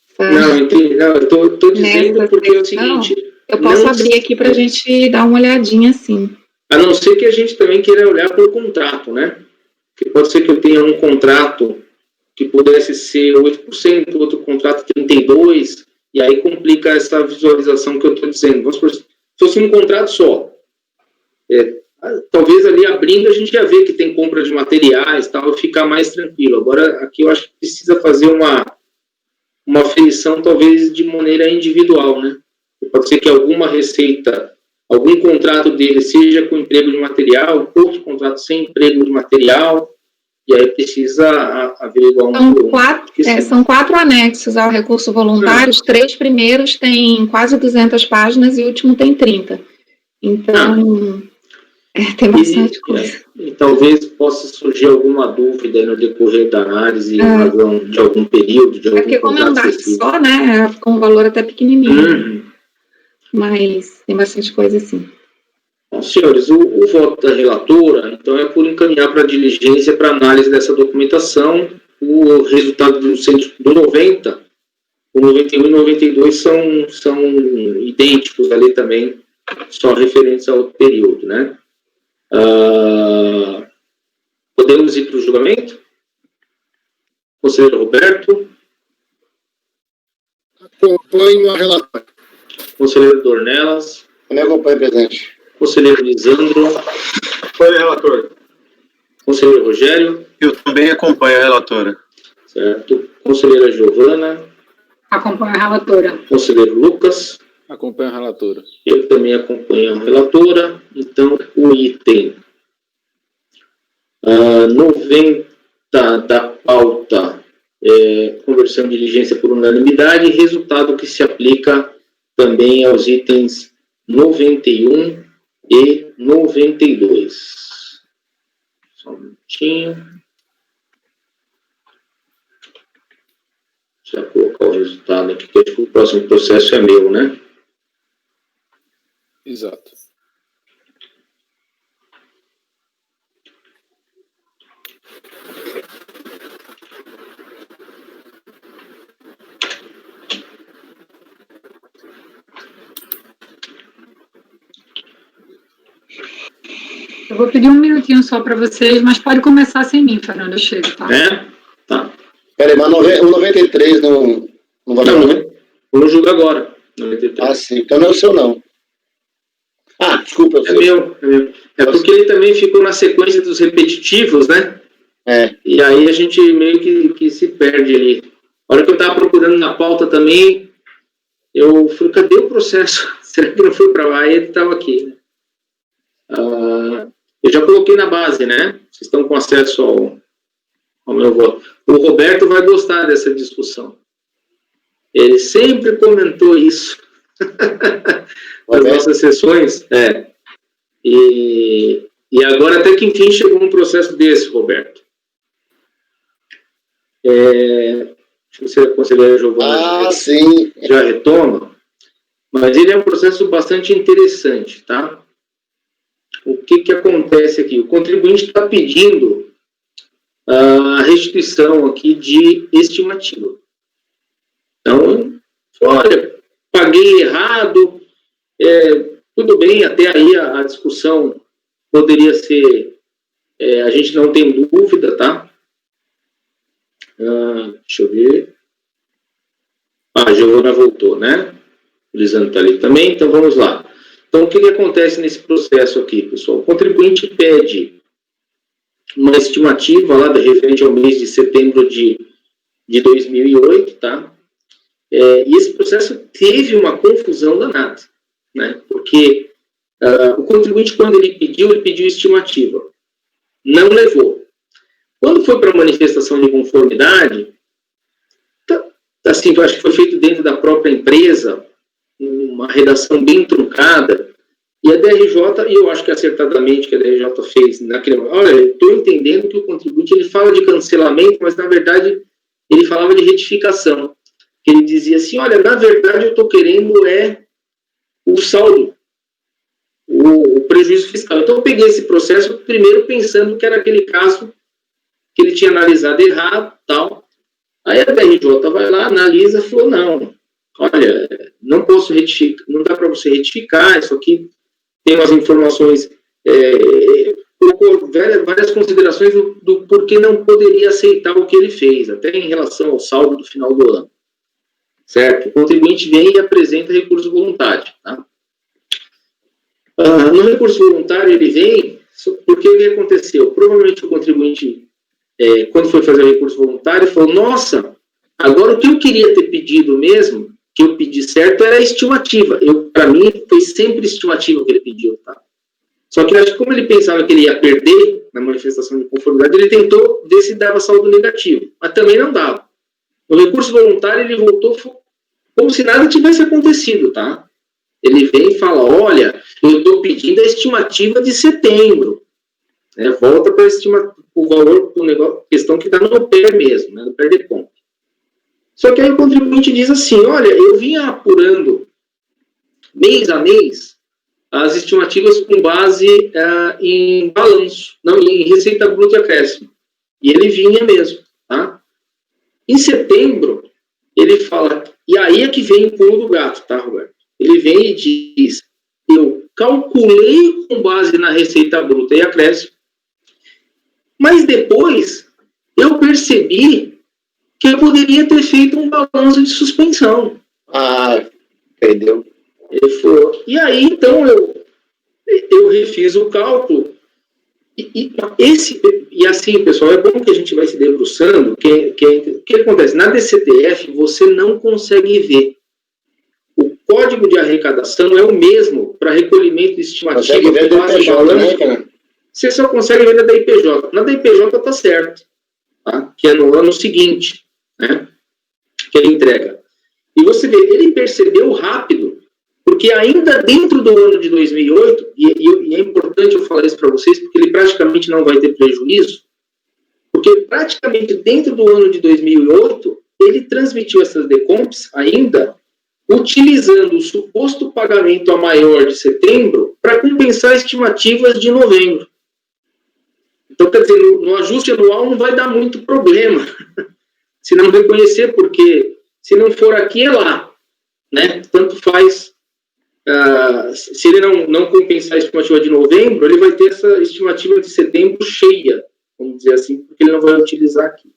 estou dizendo porque é o seguinte... Eu posso abrir aqui para a gente dar uma olhadinha, assim. A não ser que a gente também queira olhar pelo contrato, né? Porque pode ser que eu tenha um contrato que pudesse ser 8%, outro contrato 32%, e aí complica essa visualização que eu estou dizendo. Vamos supor, se fosse um contrato só, talvez ali abrindo a gente ia ver que tem compra de materiais e tal, ficar mais tranquilo. Agora, aqui eu acho que precisa fazer uma aferição, talvez, de maneira individual, né? Pode ser que alguma receita, algum contrato dele seja com emprego de material, outro contrato sem emprego de material, e aí precisa averiguar um por um. São 4 anexos ao recurso voluntário, os 3 primeiros têm quase 200 páginas e o último tem 30. Então, tem bastante coisa. E talvez possa surgir alguma dúvida no decorrer da análise em razão de algum período, de algum porque como é um contrato DARF só, né, com um valor até pequenininho. mas tem bastante coisa assim. Bom, senhores, o voto da relatora, então, é por encaminhar para a diligência para análise dessa documentação. O resultado do 90, o 91 e 92 são idênticos ali também, só referentes ao período, né? Podemos ir para o julgamento? Conselheiro Roberto? Acompanho a relatora. Conselheiro Dornelas? Também acompanho, presidente. Conselheiro Lisandro? Foi, relator. Conselheiro Rogério? Eu também acompanho a relatora. Certo. Conselheira Giovana? Acompanho a relatora. Conselheiro Lucas? Acompanho a relatora. Eu também acompanho a relatora. Então, o item 90 da pauta conversão de diligência por unanimidade, resultado que se aplica também aos itens 91 e 92. Só um minutinho. Deixa eu colocar o resultado aqui, que acho que o próximo processo é meu, né? Exato. Eu vou pedir um minutinho só para vocês, mas pode começar sem mim, Fernando, eu chego, tá? Tá. Peraí, mas o 93 não vai Não, não. vamos julgar agora. 93. Ah, sim. Então não é o seu, não. Ah, desculpa, é o É seu. meu. É porque ele também ficou na sequência dos repetitivos, né? E aí a gente meio que se perde ali. A hora que eu estava procurando na pauta também, eu falei, cadê o processo? Será que não foi para lá? E ele estava aqui, né? Eu já coloquei na base, né? Vocês estão com acesso ao meu voto. O Roberto vai gostar dessa discussão. Ele sempre comentou isso nas nossas sessões. E agora até que enfim chegou um processo desse, Roberto. Deixa eu ver se a conselheira Giovana Sim. já retoma. Mas ele é um processo bastante interessante, tá? O que acontece aqui? O contribuinte está pedindo a restituição aqui de estimativa. Então, olha, paguei errado, tudo bem, até aí a discussão poderia ser, a gente não tem dúvida, tá? Deixa eu ver. A Giovana voltou, né? O Lisandro está ali também, então vamos lá. Então, o que acontece nesse processo aqui, pessoal? O contribuinte pede uma estimativa lá referente ao mês de setembro de 2008, tá? E esse processo teve uma confusão danada, né? Porque o contribuinte, quando ele pediu estimativa, não levou. Quando foi para a manifestação de conformidade, assim, eu acho que foi feito dentro da própria empresa, uma redação bem truncada, e a DRJ, e eu acho que acertadamente que a DRJ fez naquele momento, olha, eu estou entendendo que o contribuinte, ele fala de cancelamento, mas na verdade ele falava de retificação. Ele dizia assim, olha, na verdade eu estou querendo o saldo, o prejuízo fiscal. Então eu peguei esse processo primeiro pensando que era aquele caso que ele tinha analisado errado, tal. Aí a DRJ vai lá, analisa e falou, não, olha, não posso retificar, não dá para você retificar, isso aqui tem umas informações, várias considerações do porquê não poderia aceitar o que ele fez, até em relação ao saldo do final do ano. Certo? O contribuinte vem e apresenta recurso voluntário. Tá? No recurso voluntário, ele vem, porque o que aconteceu? Provavelmente o contribuinte, quando foi fazer o recurso voluntário, falou, nossa, agora o que eu queria ter pedido mesmo, que eu pedi certo, era a estimativa. Para mim, foi sempre estimativa que ele pediu. Tá? Só que eu acho que como ele pensava que ele ia perder na manifestação de conformidade, ele tentou ver se dava saldo negativo, mas também não dava. No recurso voluntário, ele voltou como se nada tivesse acontecido, tá? Ele vem e fala, olha, eu estou pedindo a estimativa de setembro. Volta para o valor do negócio, questão que está no PER mesmo, no PER de compra. Só que aí o contribuinte diz assim, olha, eu vinha apurando mês a mês, as estimativas com base em balanço, não em receita bruta e acréscimo. E ele vinha mesmo, tá? Em setembro, ele fala, e aí é que vem o pulo do gato, tá, Roberto? Ele vem e diz, eu calculei com base na receita bruta e acréscimo, mas depois eu percebi que eu poderia ter feito um balanço de suspensão. Ah, entendeu? Ele falou, e aí, então, eu refiz o cálculo. E assim, pessoal, é bom que a gente vai se debruçando. O que acontece? Na DCTF, você não consegue ver. O código de arrecadação é o mesmo para recolhimento de estimativa. Consegue ver da IPJ, né, cara? Você só consegue ver da IPJ. Na da IPJ está certo, tá? Que é no ano seguinte, né? Que ele entrega. E você vê, ele percebeu rápido, porque ainda dentro do ano de 2008, e é importante eu falar isso para vocês, porque ele praticamente não vai ter prejuízo, porque praticamente dentro do ano de 2008, ele transmitiu essas decomps ainda, utilizando o suposto pagamento a maior de setembro para compensar estimativas de novembro. Então, quer dizer, no ajuste anual não vai dar muito problema, se não reconhecer, porque se não for aqui, é lá, né? Tanto faz, se ele não compensar a estimativa de novembro, ele vai ter essa estimativa de setembro cheia, vamos dizer assim, porque ele não vai utilizar aqui.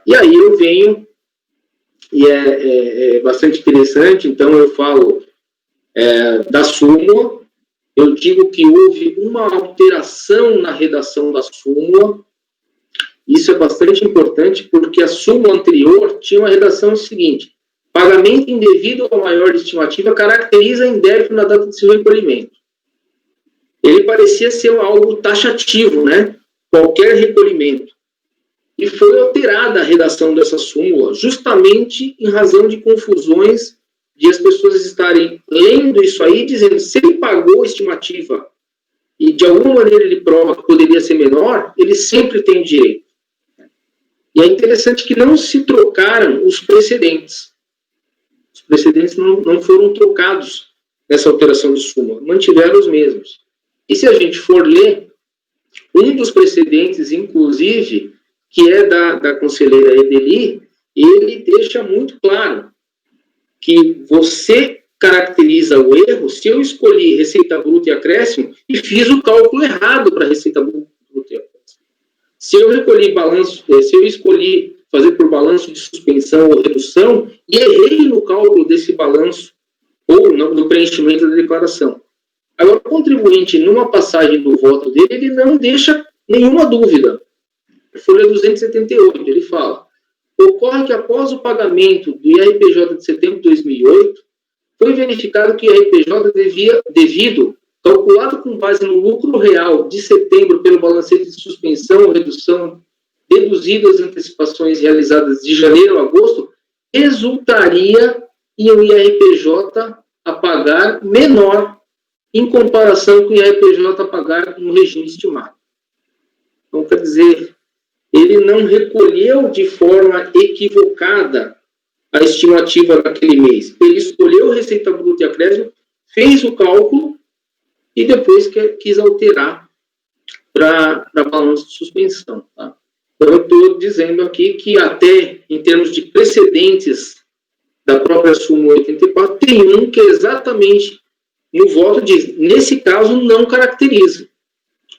E aí eu venho, e é bastante interessante, então eu falo da súmula, eu digo que houve uma alteração na redação da súmula. Isso é bastante importante, porque a súmula anterior tinha uma redação seguinte: pagamento indevido ao maior de estimativa caracteriza indébito na data de seu recolhimento. Ele parecia ser algo taxativo, né? Qualquer recolhimento. E foi alterada a redação dessa súmula, justamente em razão de confusões de as pessoas estarem lendo isso aí, dizendo, se ele pagou a estimativa e de alguma maneira ele prova que poderia ser menor, ele sempre tem direito. E é interessante que não se trocaram os precedentes. Os precedentes não foram trocados nessa alteração de súmula, mantiveram os mesmos. E se a gente for ler, um dos precedentes, inclusive, que é da conselheira Edeli, ele deixa muito claro que você caracteriza o erro se eu escolhi receita bruta e acréscimo e fiz o cálculo errado para receita bruta e acréscimo. Se eu recolhi balanço, se eu escolhi fazer por balanço de suspensão ou redução e errei no cálculo desse balanço ou no preenchimento da declaração. Agora, o contribuinte, numa passagem do voto dele, ele não deixa nenhuma dúvida. Folha 278, ele fala: ocorre que após o pagamento do IRPJ de setembro de 2008, foi verificado que o IRPJ devido, calculado com base no lucro real de setembro pelo balancete de suspensão ou redução, deduzido as antecipações realizadas de janeiro a agosto, resultaria em um IRPJ a pagar menor em comparação com o IRPJ a pagar no regime estimado. Então, quer dizer, ele não recolheu de forma equivocada a estimativa naquele mês. Ele escolheu receita bruta e acréscimo, fez o cálculo e depois quis alterar para balanço de suspensão. Tá? Então, eu estou dizendo aqui que até em termos de precedentes da própria súmula 84, tem um que exatamente no voto diz, nesse caso não caracteriza.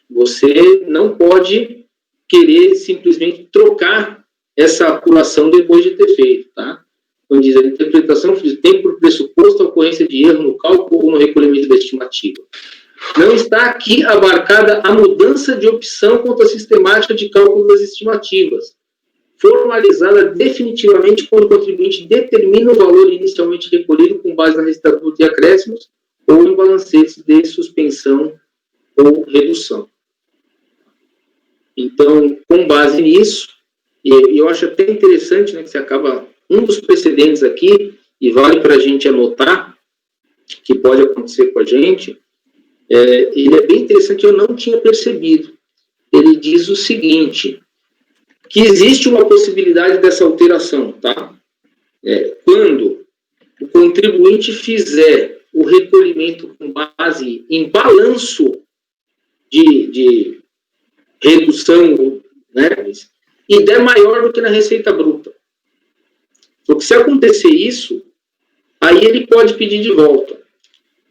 Você não pode querer simplesmente trocar essa apuração depois de ter feito, tá? Então, diz a interpretação tem por pressuposto a ocorrência de erro no cálculo ou no recolhimento da estimativa. Não está aqui abarcada a mudança de opção quanto à sistemática de cálculo das estimativas, formalizada definitivamente quando o contribuinte determina o valor inicialmente recolhido com base na receita bruta e acréscimos ou em balancetes de suspensão ou redução. Então, com base nisso, e eu acho até interessante, né, que você acaba, um dos precedentes aqui, e vale para a gente anotar, que pode acontecer com a gente, ele é bem interessante, eu não tinha percebido. Ele diz o seguinte, que existe uma possibilidade dessa alteração, tá? Quando o contribuinte fizer o recolhimento com base em balanço de redução, né, e der maior do que na receita bruta. Porque se acontecer isso, aí ele pode pedir de volta.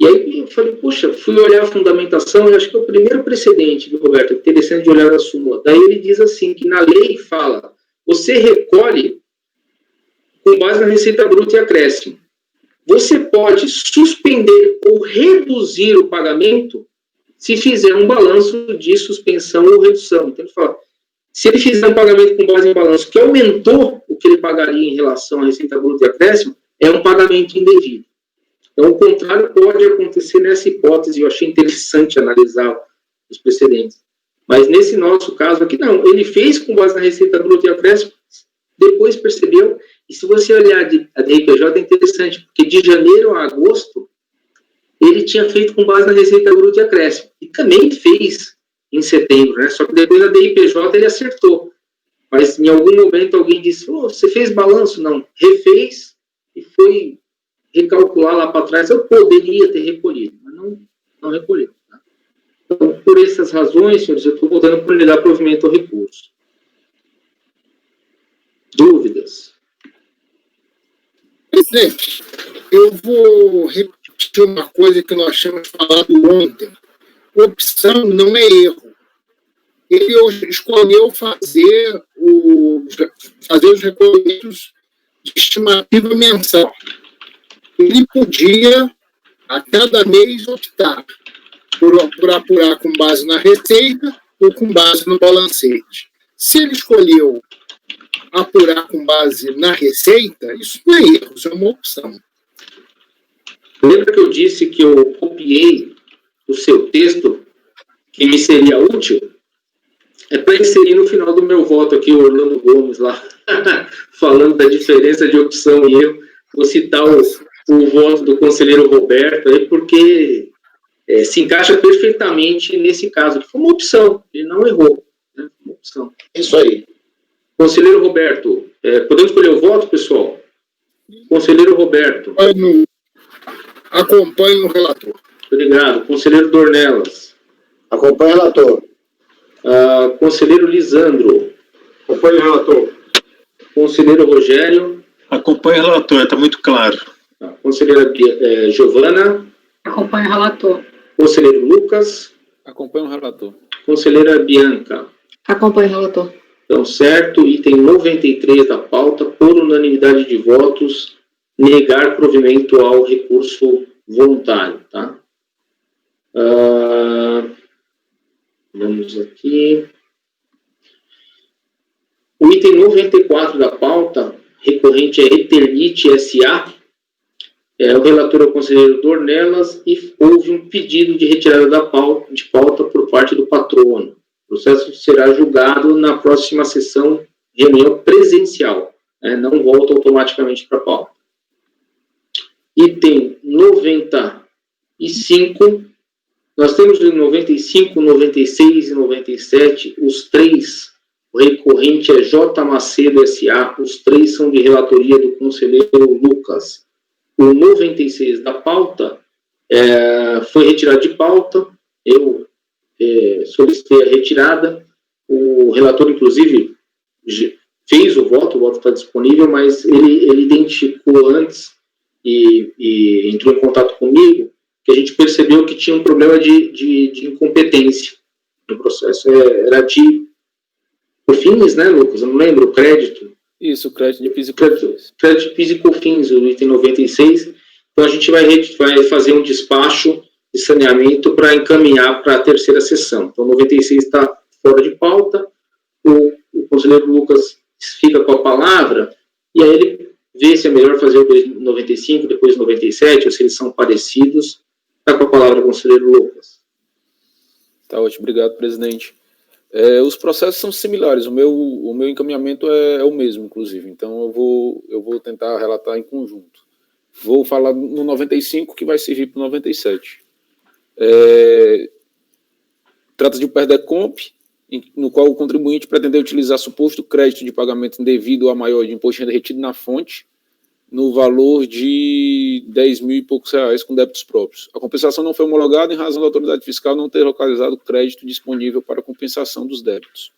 E aí eu falei, puxa, fui olhar a fundamentação, e acho que é o primeiro precedente, viu, Roberto? Interessante de olhar a súmula. Daí ele diz assim, que na lei fala, você recolhe com base na receita bruta e acréscimo. Você pode suspender ou reduzir o pagamento se fizer um balanço de suspensão ou redução. Então ele fala, se ele fizer um pagamento com base em balanço que aumentou o que ele pagaria em relação à receita bruta e acréscimo, é um pagamento indevido. Então, o contrário pode acontecer nessa hipótese. Eu achei interessante analisar os precedentes. Mas nesse nosso caso aqui, não. Ele fez com base na receita bruta e acréscimo, depois percebeu. E se você olhar a DRPJ, é interessante, porque de janeiro a agosto, ele tinha feito com base na receita bruta e acréscimo. E também fez em setembro, né? Só que depois a DRPJ ele acertou. Mas em algum momento alguém disse, oh, você fez balanço? Não. Refez e foi recalcular lá para trás. Eu poderia ter recolhido, mas não recolheu. Tá? Então, por essas razões, senhores, eu estou votando por unidade de provimento ao recurso. Dúvidas? Presidente, eu vou repetir uma coisa que nós tínhamos falado ontem. Opção não é erro. Ele hoje escolheu fazer os recolhimentos de estimativa mensal. Ele podia, a cada mês, optar por apurar com base na receita ou com base no balancete. Se ele escolheu apurar com base na receita, isso não é erro, isso é uma opção. Lembra que eu disse que eu copiei o seu texto, que me seria útil? É para inserir no final do meu voto aqui o Orlando Gomes lá, falando da diferença de opção e erro. Vou citar o voto do conselheiro Roberto aí, porque se encaixa perfeitamente nesse caso, que foi uma opção, ele não errou. Né? Uma opção. Isso aí. Conselheiro Roberto, podemos escolher o voto, pessoal? Conselheiro Roberto. Acompanhe o relator. Obrigado. Conselheiro Dornelas. Acompanhe o relator. Conselheiro Lisandro. Acompanhe o relator. Conselheiro Rogério. Acompanhe o relator, está muito claro. Conselheira Giovana. Acompanhe o relator. Conselheiro Lucas. Acompanhe o relator. Conselheira Bianca. Acompanhe o relator. Então, certo. Item 93 da pauta, por unanimidade de votos, negar provimento ao recurso voluntário, tá? Vamos aqui. O item 94 da pauta, recorrente é Eternite S.A., o relator é o conselheiro Dornelas e houve um pedido de retirada de pauta por parte do patrono. O processo será julgado na próxima sessão, reunião presencial, não volta automaticamente para a pauta. Item 95, nós temos em 95, 96 e 97, os três, o recorrente é J. Macedo S.A., os três são de relatoria do conselheiro Lucas. O 96 da pauta foi retirado de pauta, eu solicitei a retirada, o relator, inclusive, fez o voto está disponível, mas ele identificou antes e entrou em contato comigo, que a gente percebeu que tinha um problema de incompetência no processo. Era de COFINS, né, Lucas? Eu não lembro, o crédito. Isso, crédito de PIS e COFINS. Crédito de PIS e COFINS, o item 96. Então, a gente vai fazer um despacho de saneamento para encaminhar para a terceira sessão. Então, 96 está fora de pauta, o conselheiro Lucas fica com a palavra, e aí ele vê se é melhor fazer o 95, depois 97, ou se eles são parecidos. Está com a palavra o conselheiro Lucas. Tá ótimo, obrigado, presidente. Os processos são similares, o meu encaminhamento é o mesmo, inclusive, então eu vou tentar relatar em conjunto. Vou falar no 95, que vai servir para o 97. Trata de um PERDECOMP, no qual o contribuinte pretendeu utilizar suposto crédito de pagamento indevido a maior de imposto de renda retido na fonte, no valor de 10 mil e poucos reais com débitos próprios. A compensação não foi homologada em razão da autoridade fiscal não ter localizado crédito disponível para compensação dos débitos.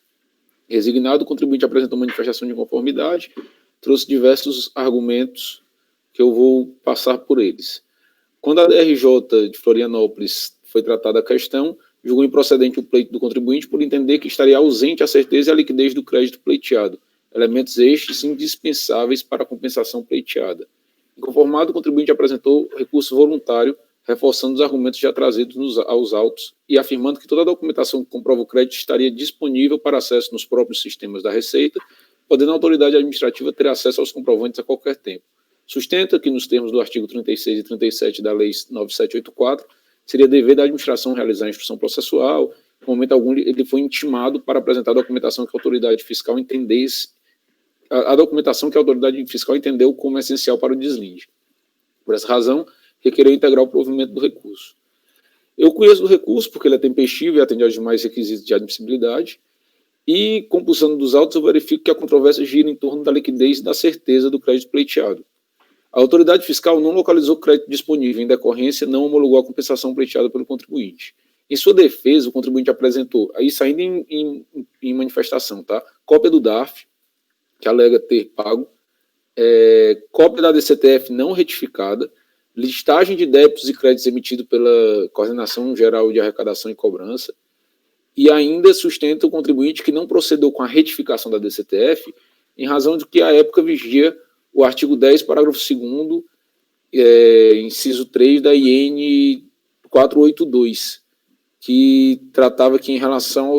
Resignado, o contribuinte apresentou manifestação de inconformidade, trouxe diversos argumentos que eu vou passar por eles. Quando a DRJ de Florianópolis foi tratada a questão, julgou improcedente o pleito do contribuinte por entender que estaria ausente a certeza e a liquidez do crédito pleiteado, elementos estes indispensáveis para a compensação pleiteada. Inconformado, o contribuinte apresentou recurso voluntário, reforçando os argumentos já trazidos aos autos e afirmando que toda a documentação que comprova o crédito estaria disponível para acesso nos próprios sistemas da Receita, podendo a autoridade administrativa ter acesso aos comprovantes a qualquer tempo. Sustenta que, nos termos do artigo 36 e 37 da Lei 9784, seria dever da administração realizar a instrução processual. No momento algum, ele foi intimado para apresentar a documentação que a autoridade fiscal entendesse, a documentação que a autoridade fiscal entendeu como essencial para o deslinde. Por essa razão, requereu integrar o provimento do recurso. Eu conheço do recurso porque ele é tempestivo e atende aos demais requisitos de admissibilidade, e, compulsando dos autos, eu verifico que a controvérsia gira em torno da liquidez e da certeza do crédito pleiteado. A autoridade fiscal não localizou crédito disponível, em decorrência, não homologou a compensação pleiteada pelo contribuinte. Em sua defesa, o contribuinte apresentou, aí saindo em manifestação, tá? Cópia do DARF, que alega ter pago, cópia da DCTF não retificada, listagem de débitos e créditos emitido pela Coordenação Geral de Arrecadação e Cobrança, e ainda sustenta o contribuinte que não procedeu com a retificação da DCTF, em razão de que, à época, vigia o artigo 10, parágrafo 2º, inciso 3 da IN 482, que tratava que, em relação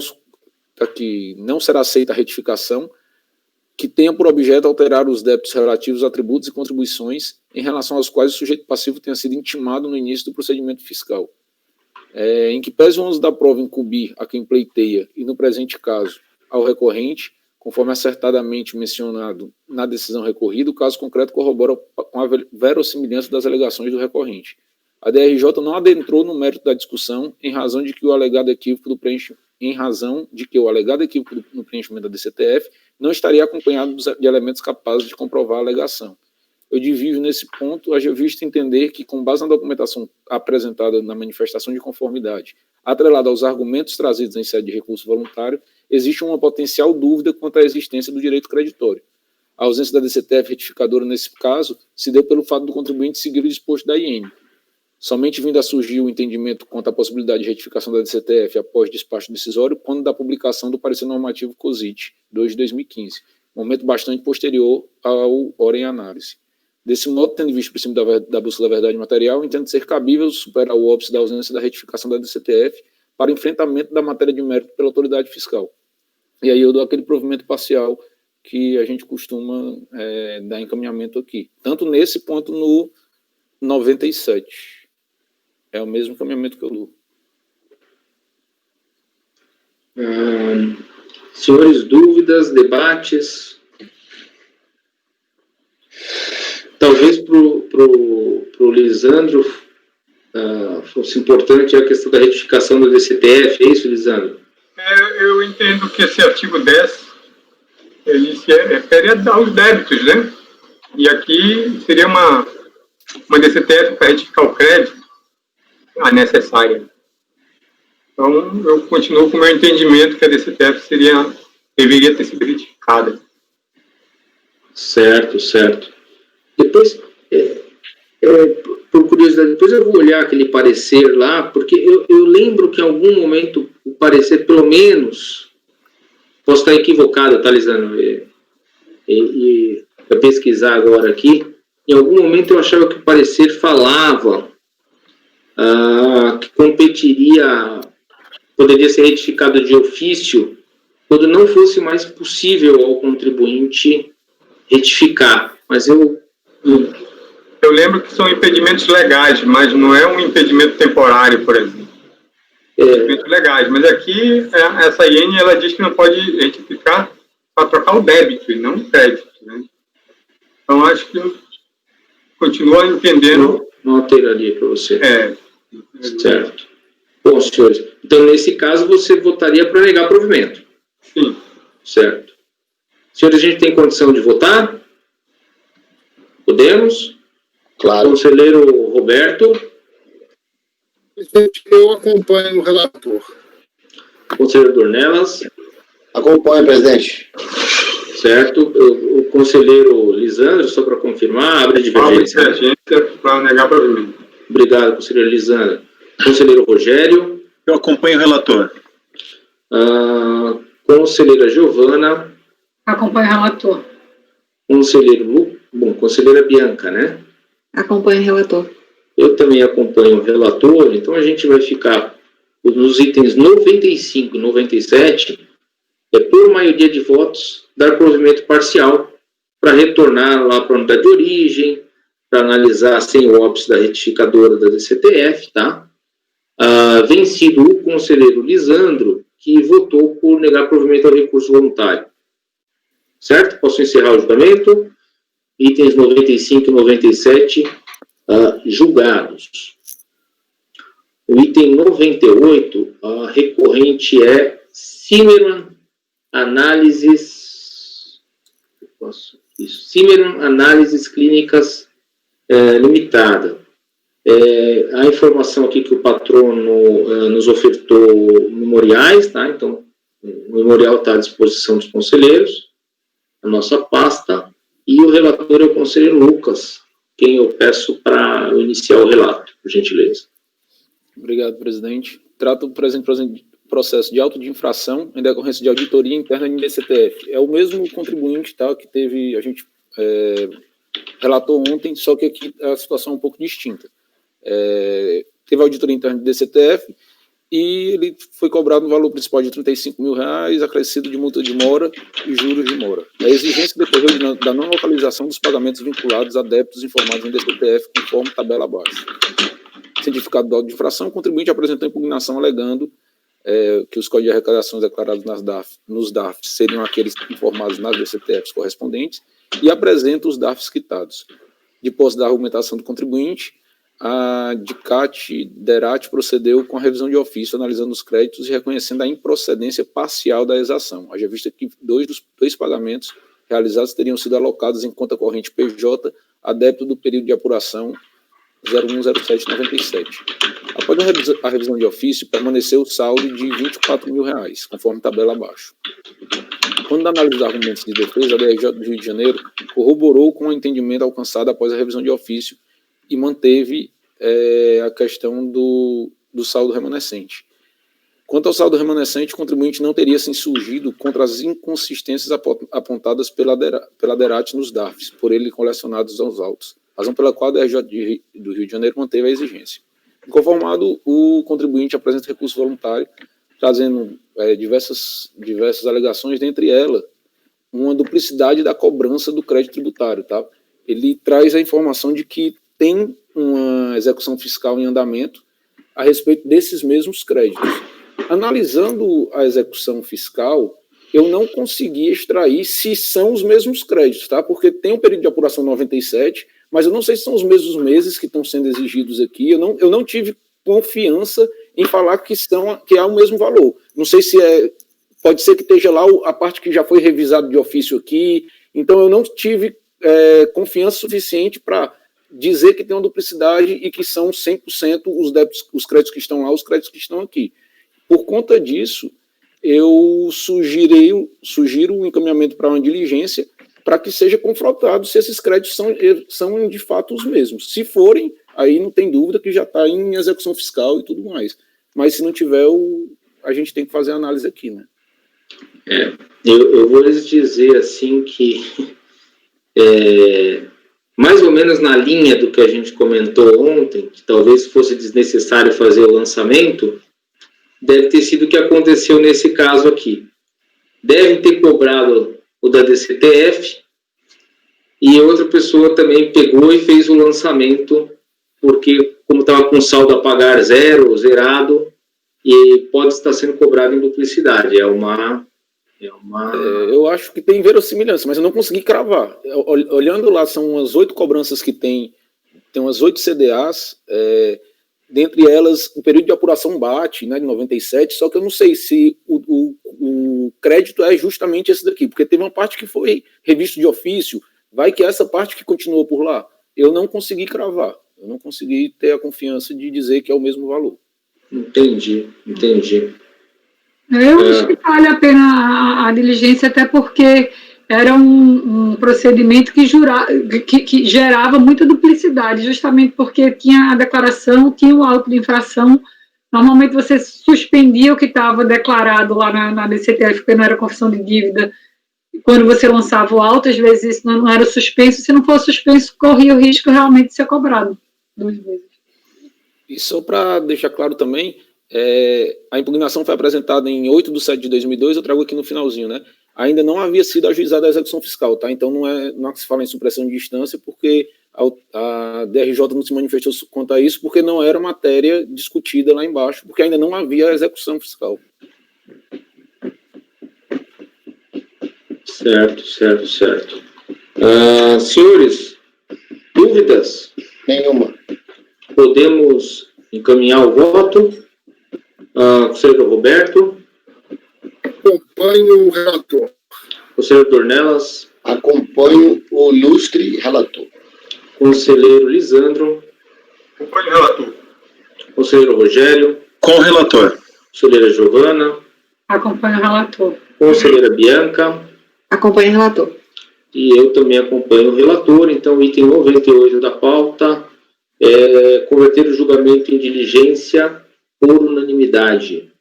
a que não será aceita a retificação, que tenha por objeto alterar os débitos relativos a tributos e contribuições em relação aos quais o sujeito passivo tenha sido intimado no início do procedimento fiscal. Em que pese o ônus da prova incumbir a quem pleiteia e, no presente caso, ao recorrente, conforme acertadamente mencionado na decisão recorrida, o caso concreto corrobora com a verossimilhança das alegações do recorrente. A DRJ não adentrou no mérito da discussão em razão de que o alegado equívoco do preenchimento no preenchimento da DCTF não estaria acompanhado de elementos capazes de comprovar a alegação. Eu divido nesse ponto, haja visto entender que, com base na documentação apresentada na manifestação de conformidade, atrelada aos argumentos trazidos em sede de recurso voluntário, existe uma potencial dúvida quanto à existência do direito creditório. A ausência da DCTF retificadora, nesse caso, se deu pelo fato do contribuinte seguir o disposto da IN. Somente vindo a surgir o entendimento quanto à possibilidade de retificação da DCTF após despacho decisório, quando da publicação do parecer normativo COSIT 2 de 2015, momento bastante posterior ao hora em análise. Desse modo, tendo visto o princípio da bússola da verdade material, entendo ser cabível superar o óbice da ausência da retificação da DCTF para enfrentamento da matéria de mérito pela autoridade fiscal. E aí eu dou aquele provimento parcial que a gente costuma dar encaminhamento aqui. Tanto nesse quanto no 97. É o mesmo encaminhamento que eu dou. Senhores, dúvidas, debates? Talvez para o Lisandro fosse importante a questão da retificação da DCTF, é isso, Lisandro? Eu entendo que esse artigo 10, ele se refere aos débitos, né? E aqui seria uma DCTF para retificar o crédito, a necessária. Então, eu continuo com o meu entendimento que a DCTF deveria ter sido retificada. Certo, certo. Depois, por curiosidade, depois eu vou olhar aquele parecer lá, porque eu lembro que em algum momento o parecer, pelo menos, posso estar equivocado, tá, Lisandro? E para pesquisar agora aqui, em algum momento eu achava que o parecer falava que poderia ser retificado de ofício quando não fosse mais possível ao contribuinte retificar. Mas eu lembro que são impedimentos legais, mas não é um impedimento temporário, por exemplo. Impedimentos legais, mas aqui essa IN ela diz que não pode retificar para trocar o débito e não o crédito, né? Então acho que continua entendendo. Não alteraria para você. Certo. Bom, senhores, então nesse caso você votaria para negar provimento? Sim. Certo. Senhores, a gente tem condição de votar? Podemos? Claro. Conselheiro Roberto. Presidente, eu acompanho o relator. Conselheiro Dornelas. Acompanho, presidente. Certo. O conselheiro Lisandro, só para confirmar, abre divergência. Para negar para mim. Obrigado, conselheiro Lisandro. Conselheiro Rogério. Eu acompanho o relator. Conselheira Giovana. Acompanho o relator. Conselheira Bianca, né? Acompanho o relator. Eu também acompanho o relator, então a gente vai ficar nos itens 95 e 97, por maioria de votos, dar provimento parcial para retornar lá para a unidade de origem, para analisar sem o óbice da retificadora da DCTF, tá? Vencido o conselheiro Lisandro, que votou por negar provimento ao recurso voluntário. Certo? Posso encerrar o julgamento. Itens 95 e 97 julgados. O item 98, recorrente é Cimerman Análises Clínicas Limitada. A informação aqui que o patrono nos ofertou memoriais, tá? Então, o memorial está à disposição dos conselheiros, a nossa pasta, e o relator é o conselheiro Lucas, quem eu peço para iniciar o relato, por gentileza. Obrigado, presidente. Trato o presente processo de auto de infração em decorrência de auditoria interna do DCTF. É o mesmo contribuinte, tá, que teve, a gente relatou ontem, só que aqui a situação é um pouco distinta. Teve auditoria interna do DCTF e ele foi cobrado no valor principal de R$35 mil, acrescido de multa de mora e juros de mora. A exigência decorreu da não localização dos pagamentos vinculados a débitos informados em DCTF, conforme tabela abaixo. Cientificado do auto de infração, o contribuinte apresentou impugnação alegando que os códigos de arrecadação declarados nos DARFs seriam aqueles informados nas DCTFs correspondentes e apresenta os DARFs quitados. De posse da argumentação do contribuinte, a DICAT DERAT procedeu com a revisão de ofício, analisando os créditos e reconhecendo a improcedência parcial da exação, haja vista que dois pagamentos realizados teriam sido alocados em conta corrente PJ a débito do período de apuração 010797. Após a revisão de ofício, permaneceu o saldo de R$24 mil, conforme tabela abaixo. Quando analisou os argumentos de defesa, a DRJ do Rio de Janeiro corroborou com o entendimento alcançado após a revisão de ofício e manteve a questão do saldo remanescente. Quanto ao saldo remanescente, o contribuinte não teria se insurgido contra as inconsistências apontadas pela DERAT nos DARFs, por ele colecionados aos autos, razão pela qual a DRJ do Rio de Janeiro manteve a exigência. Inconformado, o contribuinte apresenta recurso voluntário, trazendo diversas alegações, dentre elas, uma duplicidade da cobrança do crédito tributário. Tá? Ele traz a informação de que tem uma execução fiscal em andamento a respeito desses mesmos créditos. Analisando a execução fiscal, eu não consegui extrair se são os mesmos créditos, tá? Porque tem um período de apuração 97, mas eu não sei se são os mesmos meses que estão sendo exigidos aqui. Eu não tive confiança em falar que há o mesmo valor. Não sei se pode ser que esteja lá a parte que já foi revisada de ofício aqui, então eu não tive confiança suficiente para dizer que tem uma duplicidade e que são 100% os débitos, os créditos que estão lá, os créditos que estão aqui. Por conta disso, eu sugiro o encaminhamento para uma diligência para que seja confrontado se esses créditos são de fato os mesmos. Se forem, aí não tem dúvida que já está em execução fiscal e tudo mais. Mas se não tiver, a gente tem que fazer a análise aqui, né? Eu vou lhes dizer assim que mais ou menos na linha do que a gente comentou ontem, que talvez fosse desnecessário fazer o lançamento, deve ter sido o que aconteceu nesse caso aqui. Deve ter cobrado o da DCTF e outra pessoa também pegou e fez o lançamento, porque como estava com saldo a pagar zerado, e pode estar sendo cobrado em duplicidade. Eu acho que tem verossimilhança, mas eu não consegui cravar. Olhando lá, são umas 8 cobranças que tem umas 8 CDAs, dentre elas o período de apuração bate, né, de 97, só que eu não sei se o crédito é justamente esse daqui, porque teve uma parte que foi revisto de ofício, Vai que essa parte que continuou por lá, eu não consegui cravar, eu não consegui ter a confiança de dizer que é o mesmo valor. Entendi. Eu acho que vale a pena a diligência, até porque era um procedimento que gerava muita duplicidade, justamente porque tinha a declaração, tinha o auto de infração. Normalmente você suspendia o que estava declarado lá na DCTF, porque não era confissão de dívida. Quando você lançava o auto, às vezes isso não era suspenso. Se não fosse suspenso, corria o risco realmente de ser cobrado 2 vezes. E só para deixar claro também, a impugnação foi apresentada em 8/7/2002, eu trago aqui no finalzinho, né? Ainda não havia sido ajuizada a execução fiscal, tá? Então não é que se fala em supressão de instância, porque a DRJ não se manifestou quanto a isso, porque não era matéria discutida lá embaixo, porque ainda não havia execução fiscal. Certo. Senhores, dúvidas? Nenhuma. Podemos encaminhar o voto? Conselheiro Roberto? Acompanho o relator. Conselheiro Dornelas? Acompanho o ilustre relator. Conselheiro Lisandro? Acompanho o relator. Conselheiro Rogério? Com o relator. Conselheira Giovana? Acompanho o relator. Conselheira Bianca? Acompanho o relator. E eu também acompanho o relator. Então, item 98 da pauta é converter o julgamento em diligência por unanimidade.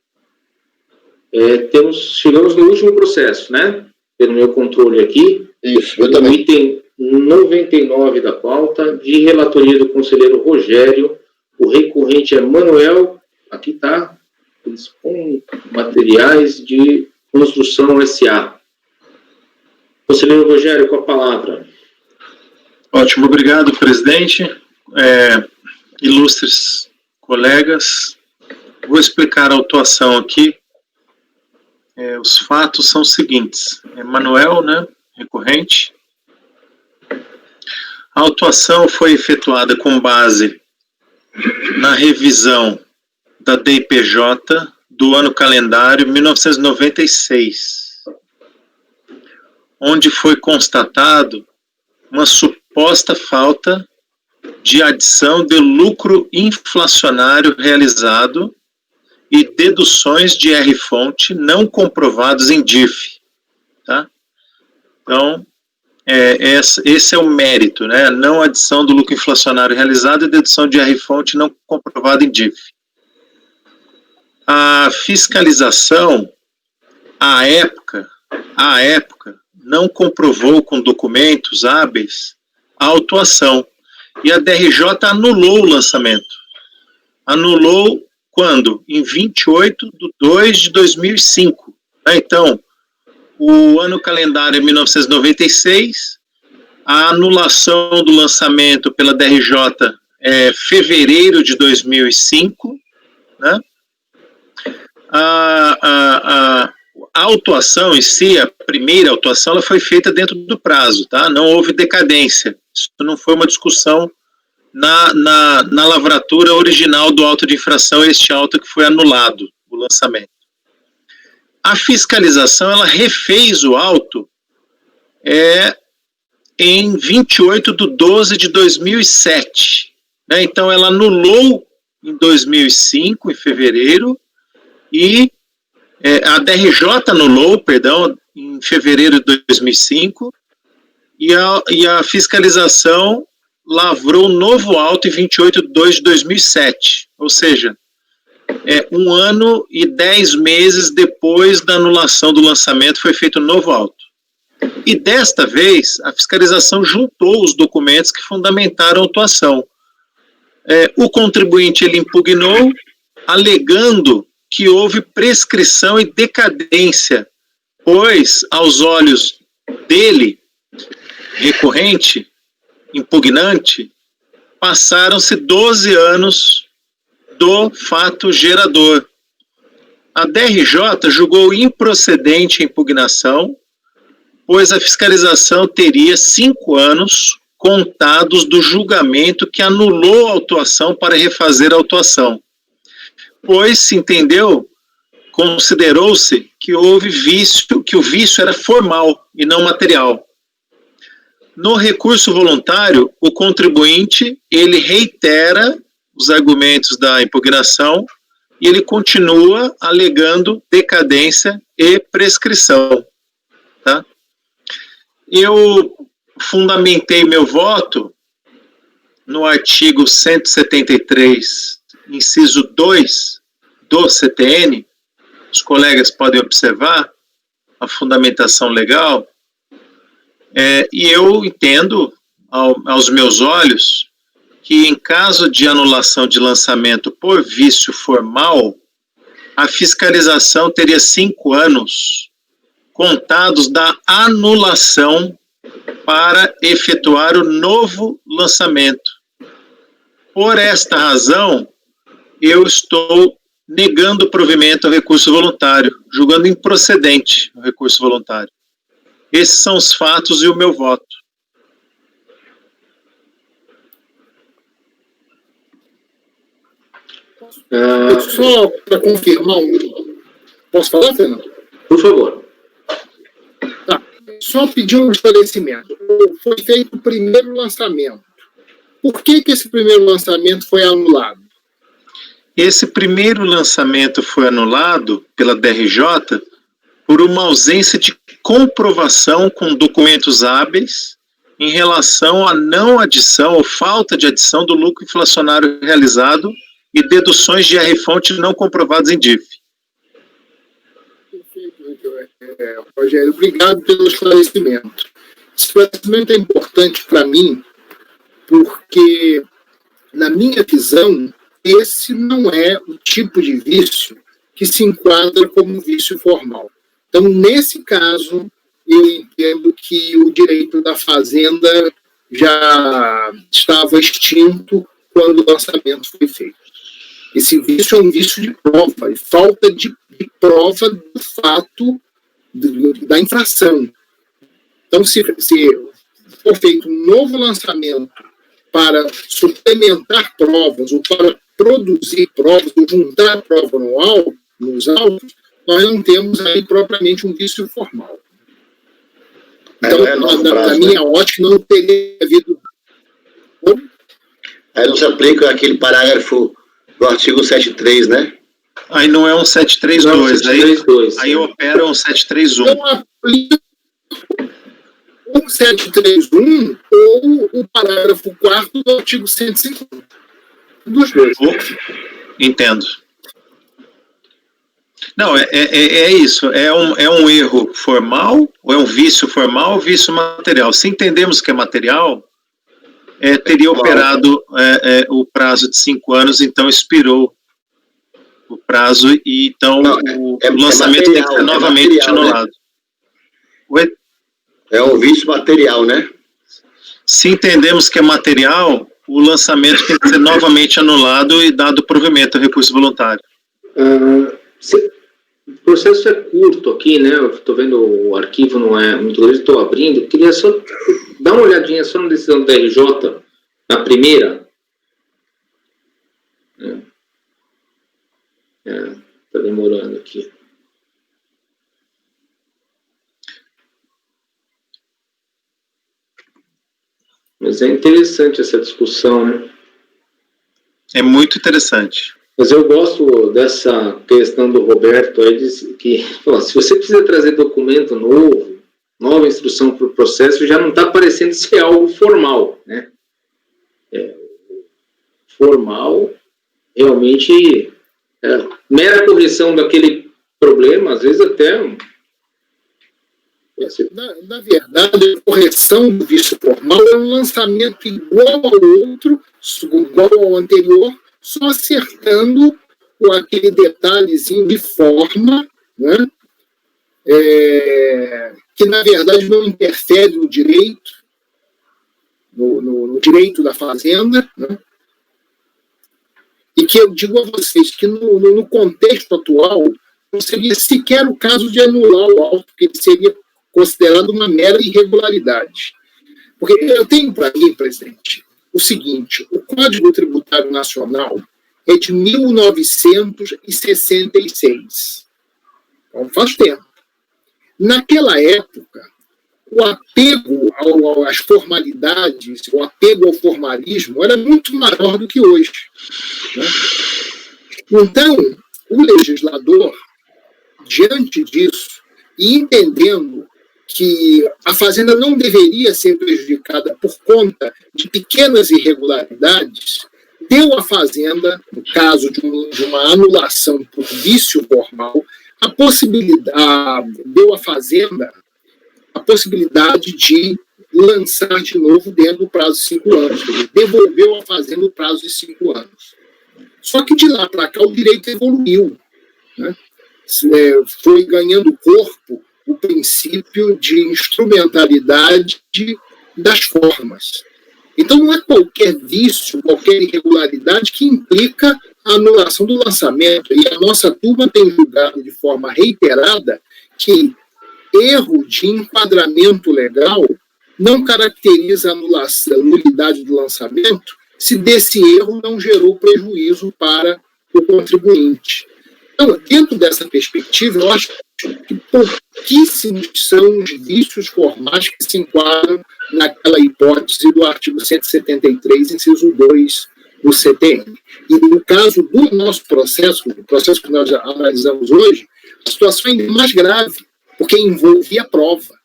Chegamos no último processo, né? Pelo meu controle aqui. Isso, eu No também. item 99 da pauta, de relatoria do conselheiro Rogério, o recorrente é Manuel, aqui está, com materiais de construção SA. Conselheiro Rogério, com a palavra. Ótimo, obrigado, presidente. Ilustres colegas, vou explicar a autuação aqui. Os fatos são os seguintes. Manuel, né, recorrente. A autuação foi efetuada com base na revisão da DIPJ do ano calendário 1996, onde foi constatado uma suposta falta de adição de lucro inflacionário realizado e deduções de R-fonte não comprovados em DIF. Tá? Então, esse é o mérito, né? Não adição do lucro inflacionário realizado e dedução de R-fonte não comprovada em DIF. A fiscalização, à época, não comprovou com documentos hábeis a autuação. E a DRJ anulou o lançamento. Anulou quando? Em 28/2/2005. Então, o ano calendário é 1996, a anulação do lançamento pela DRJ é fevereiro de 2005, né? A autuação em si, a primeira autuação, ela foi feita dentro do prazo, tá? Não houve decadência. Isso não foi uma discussão na lavratura original do auto de infração, este auto que foi anulado, o lançamento. A fiscalização, ela refez o auto em 28/12/2007. Né? Então, ela anulou em 2005, em fevereiro, e a DRJ anulou, perdão, em fevereiro de 2005, e a fiscalização lavrou um novo auto em 28/2/2007, ou seja, 1 ano e 10 meses depois da anulação do lançamento foi feito um novo auto. E desta vez, a fiscalização juntou os documentos que fundamentaram a autuação. O contribuinte, ele impugnou, alegando que houve prescrição e decadência, pois, aos olhos dele, recorrente, impugnante, passaram-se 12 anos do fato gerador. A DRJ julgou improcedente a impugnação, pois a fiscalização teria 5 anos contados do julgamento que anulou a autuação para refazer a autuação. Pois se entendeu, considerou-se que houve vício, que o vício era formal e não material. No recurso voluntário, o contribuinte, ele reitera os argumentos da impugnação e ele continua alegando decadência e prescrição. Tá? Eu fundamentei meu voto no artigo 173, inciso 2 do CTN, os colegas podem observar a fundamentação legal, e eu entendo, aos meus olhos, que em caso de anulação de lançamento por vício formal, a fiscalização teria 5 anos contados da anulação para efetuar o novo lançamento. Por esta razão, eu estou negando o provimento ao recurso voluntário, julgando improcedente o recurso voluntário. Esses são os fatos e o meu voto. Só para confirmar Posso falar, Fernando? Por favor. Tá. Só pedir um esclarecimento. Foi feito o primeiro lançamento. Por que esse primeiro lançamento foi anulado? Esse primeiro lançamento foi anulado pela DRJ por uma ausência de comprovação com documentos hábeis em relação à não adição ou falta de adição do lucro inflacionário realizado e deduções de IR-fonte não comprovadas em DIF. Perfeito, Rogério. Obrigado pelo esclarecimento. Esse esclarecimento é importante para mim porque, na minha visão, esse não é o tipo de vício que se enquadra como vício formal. Então, nesse caso, eu entendo que o direito da fazenda já estava extinto quando o lançamento foi feito. Esse vício é um vício de prova, e falta de prova do fato da infração. Então, se for feito um novo lançamento para suplementar provas ou para produzir provas ou juntar prova nos autos, nós não temos aí propriamente um vício formal. Então, na minha ótica, não teria havido... Aí não se aplica aquele parágrafo do artigo 7.3, né? Aí não é um 732, aí opera um 731. Então, aplica um 731 ou o parágrafo 4º do artigo 150. Dos dois. Entendo. Não, é isso. É um erro formal, ou é um vício formal, ou vício material. Se entendemos que é material, teria operado o prazo de 5 anos, então expirou o prazo, e então o lançamento material, tem que ser novamente material, anulado. Né? É um vício material, né? Se entendemos que é material, o lançamento tem que ser novamente anulado e dado provimento ao recurso voluntário. O processo é curto aqui, né? Eu estou vendo o arquivo, não é muito grande, estou abrindo. Queria só dar uma olhadinha só na decisão da RJ, na primeira. Está demorando aqui. Mas é interessante essa discussão, né? É muito interessante. Mas eu gosto dessa questão do Roberto aí, que se você precisa trazer documento novo, nova instrução para o processo, já não está parecendo ser algo formal, né? Formal, realmente, mera correção daquele problema, às vezes até... Na verdade, a correção do vício formal é um lançamento igual ao outro, igual ao anterior, só acertando aquele detalhezinho de forma, né, que na verdade não interfere no direito, no direito da fazenda, né, e que eu digo a vocês que no contexto atual não seria sequer o caso de anular o auto, porque ele seria considerado uma mera irregularidade. Porque eu tenho para mim, presidente, o seguinte: o Código Tributário Nacional é de 1966. Então, faz tempo. Naquela época, o apego às formalidades, o apego ao formalismo era muito maior do que hoje, né? Então, o legislador, diante disso, e entendendo que a Fazenda não deveria ser prejudicada por conta de pequenas irregularidades, deu à Fazenda, no caso de uma anulação por vício formal, deu à Fazenda a possibilidade de lançar de novo dentro do prazo de 5 anos. Ele devolveu à Fazenda o prazo de 5 anos. Só que de lá para cá o direito evoluiu, né? Foi ganhando corpo o princípio de instrumentalidade das formas. Então não é qualquer vício, qualquer irregularidade que implica a anulação do lançamento. E a nossa turma tem julgado de forma reiterada que erro de enquadramento legal não caracteriza a nulidade do lançamento se desse erro não gerou prejuízo para o contribuinte. Então, dentro dessa perspectiva, eu acho que pouquíssimos são os vícios formais que se enquadram naquela hipótese do artigo 173, inciso 2 do CTN. E no caso do nosso processo, o processo que nós analisamos hoje, a situação é ainda mais grave, porque envolvia prova.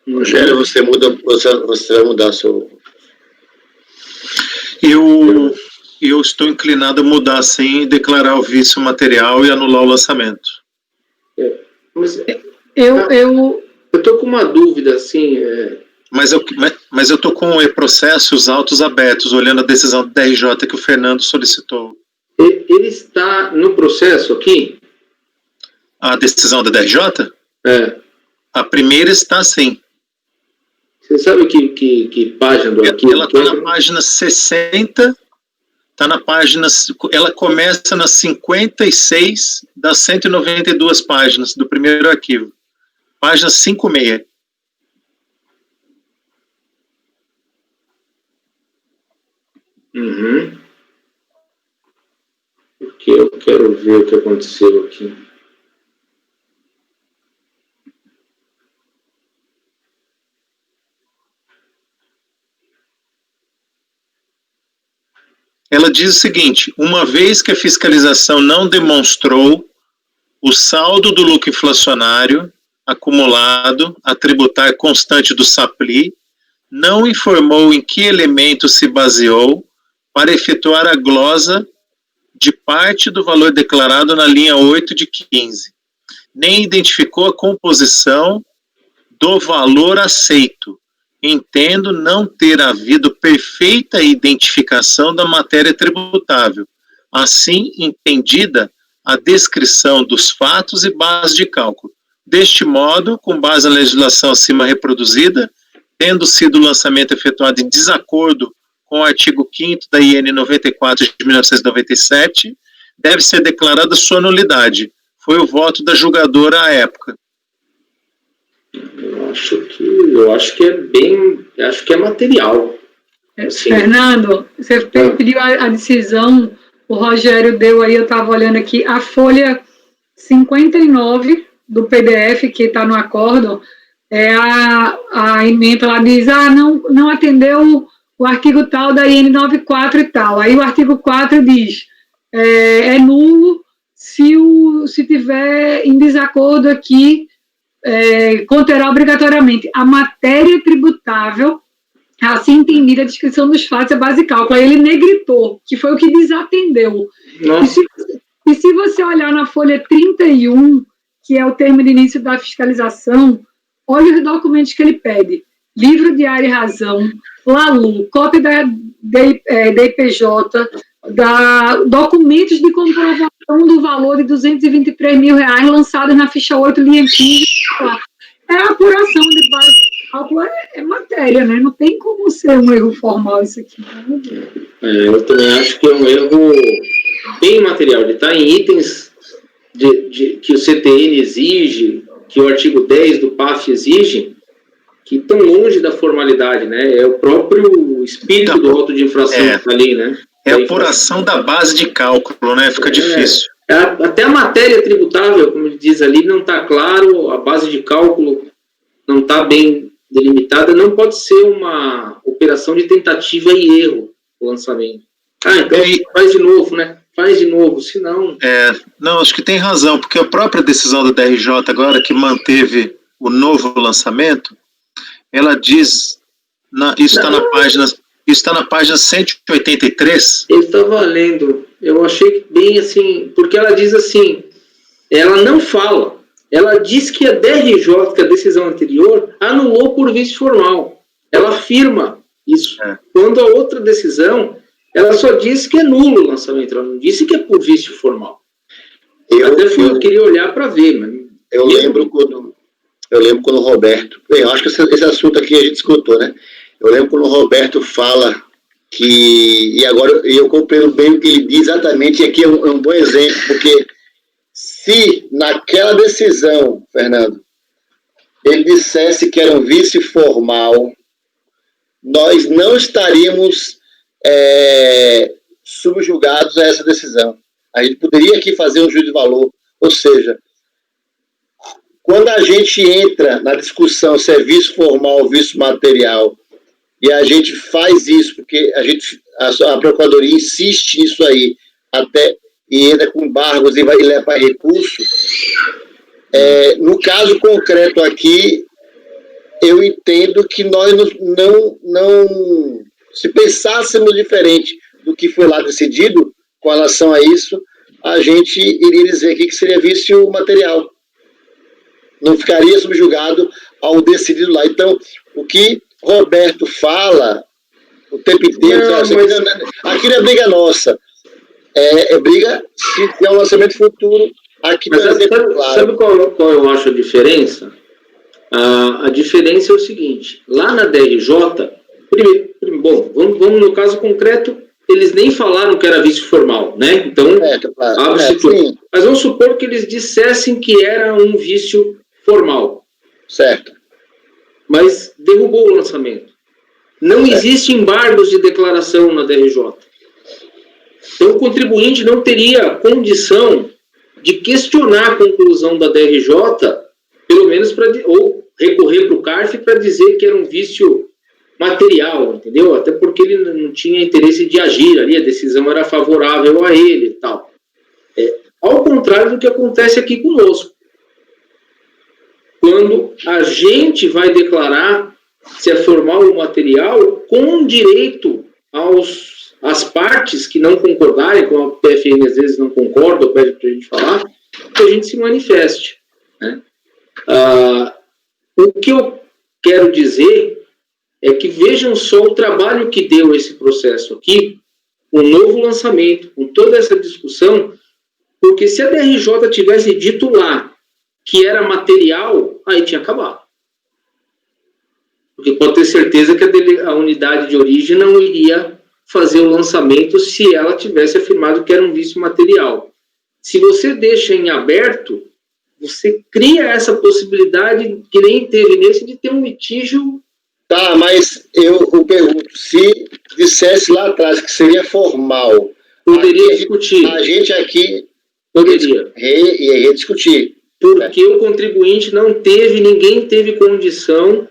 Rogério, você vai mudar seu... Eu estou inclinado a mudar, sim, declarar o vício material e anular o lançamento. Eu estou com uma dúvida, assim... Mas eu estou com processos autos abertos, olhando a decisão do DRJ que o Fernando solicitou. Ele está no processo aqui? A decisão da DRJ? É. A primeira está, sim. Você sabe que página do arquivo? Ela está na página 60, está na página... Ela começa na 56 das 192 páginas do primeiro arquivo. Página 56. Uhum. Porque eu quero ver o que aconteceu aqui. Ela diz o seguinte: uma vez que a fiscalização não demonstrou o saldo do lucro inflacionário acumulado a tributar constante do SAPLI, não informou em que elemento se baseou para efetuar a glosa de parte do valor declarado na linha 8 de 15, nem identificou a composição do valor aceito, entendo não ter havido perfeita identificação da matéria tributável, assim entendida a descrição dos fatos e base de cálculo. Deste modo, com base na legislação acima reproduzida, tendo sido o lançamento efetuado em desacordo com o artigo 5º da IN 94 de 1997, deve ser declarada sua nulidade. Foi o voto da julgadora à época. Eu acho que é material. Assim. Fernando, você pediu a decisão, o Rogério deu aí, eu estava olhando aqui, a folha 59 do PDF que está no acórdão, a emenda lá diz, não atendeu o artigo tal da IN 94 e tal. Aí o artigo 4 diz, é nulo se tiver em desacordo aqui, conterá obrigatoriamente a matéria tributável, assim entendida a descrição dos fatos é base de cálculo. Aí ele negritou, que foi o que desatendeu. E se você olhar na folha 31, que é o termo de início da fiscalização, olha os documentos que ele pede. Livro diário e razão, LALU, cópia da IPJ, documentos de comprovação do valor de R$223 mil lançados na ficha 8, linha 15. É a apuração de base de cálculo, é matéria, né? Não tem como ser um erro formal isso aqui. Eu também acho que é um erro bem material. Ele está em itens que o CTN exige, que o artigo 10 do PAF exige, que estão longe da formalidade, né? É o próprio espírito do auto de infração que está ali, né? É a apuração da base de cálculo, né? Fica difícil. Até a matéria tributável, como ele diz ali, não está claro, a base de cálculo não está bem delimitada, não pode ser uma operação de tentativa e erro o lançamento. Então faz de novo, né? Faz de novo, senão... Não, acho que tem razão, porque a própria decisão da DRJ agora, que manteve o novo lançamento, ela diz, isso está na página 183. Eu estava lendo, eu achei bem assim, porque ela diz assim, ela não fala, ela diz que a DRJ, que a decisão anterior, anulou por vício formal. Ela afirma isso. Quando a outra decisão, ela só diz que é nulo o lançamento, ela não disse que é por vício formal. Eu queria olhar para ver, mas... Eu lembro quando o Roberto... Bem, eu acho que esse assunto aqui a gente escutou, né? Eu lembro quando o Roberto fala que... E agora eu compreendo bem o que ele diz exatamente, e aqui é um bom exemplo, porque se naquela decisão, Fernando, ele dissesse que era um vício formal, nós não estaríamos subjugados a essa decisão. A gente poderia aqui fazer um juízo de valor, ou seja, quando a gente entra na discussão se é vício formal ou vício material, e a gente faz isso, porque a Procuradoria insiste nisso aí, até e entra com embargos e leva para recurso, no caso concreto aqui, eu entendo que nós não se pensássemos diferente do que foi lá decidido com relação a isso, a gente iria dizer aqui que seria vício material. Não ficaria subjugado ao decidido lá. Então, o que Roberto fala o tempo inteiro, aqui não é briga nossa, é briga se é um lançamento futuro. Aqui mas sabe qual eu acho a diferença? A diferença é o seguinte, lá na DRJ, vamos no caso concreto, eles nem falaram que era vício formal, né? Então, abre-se tudo. Mas vamos supor que eles dissessem que era um vício formal. Certo. Mas derrubou o lançamento. Não existe embargos de declaração na DRJ. Então, o contribuinte não teria condição de questionar a conclusão da DRJ, pelo menos ou recorrer para o CARF para dizer que era um vício material, entendeu? Até porque ele não tinha interesse de agir ali, a decisão era favorável a ele e tal. Ao contrário do que acontece aqui conosco. Quando a gente vai declarar se é formal ou material, com direito às partes que não concordarem, com a PFN às vezes não concorda, ou pede para a gente falar, que a gente se manifeste. Né? O que eu quero dizer é que vejam só o trabalho que deu esse processo aqui, o novo lançamento, com toda essa discussão, porque se a DRJ tivesse dito lá que era material, aí tinha acabado. Porque pode ter certeza que a unidade de origem não iria fazer o lançamento se ela tivesse afirmado que era um vício material. Se você deixa em aberto, você cria essa possibilidade, que nem teve nesse, de ter um litígio. Tá, mas eu pergunto, se dissesse lá atrás que seria formal, poderia discutir. A gente aqui poderia ia discutir. Porque o contribuinte ninguém teve condição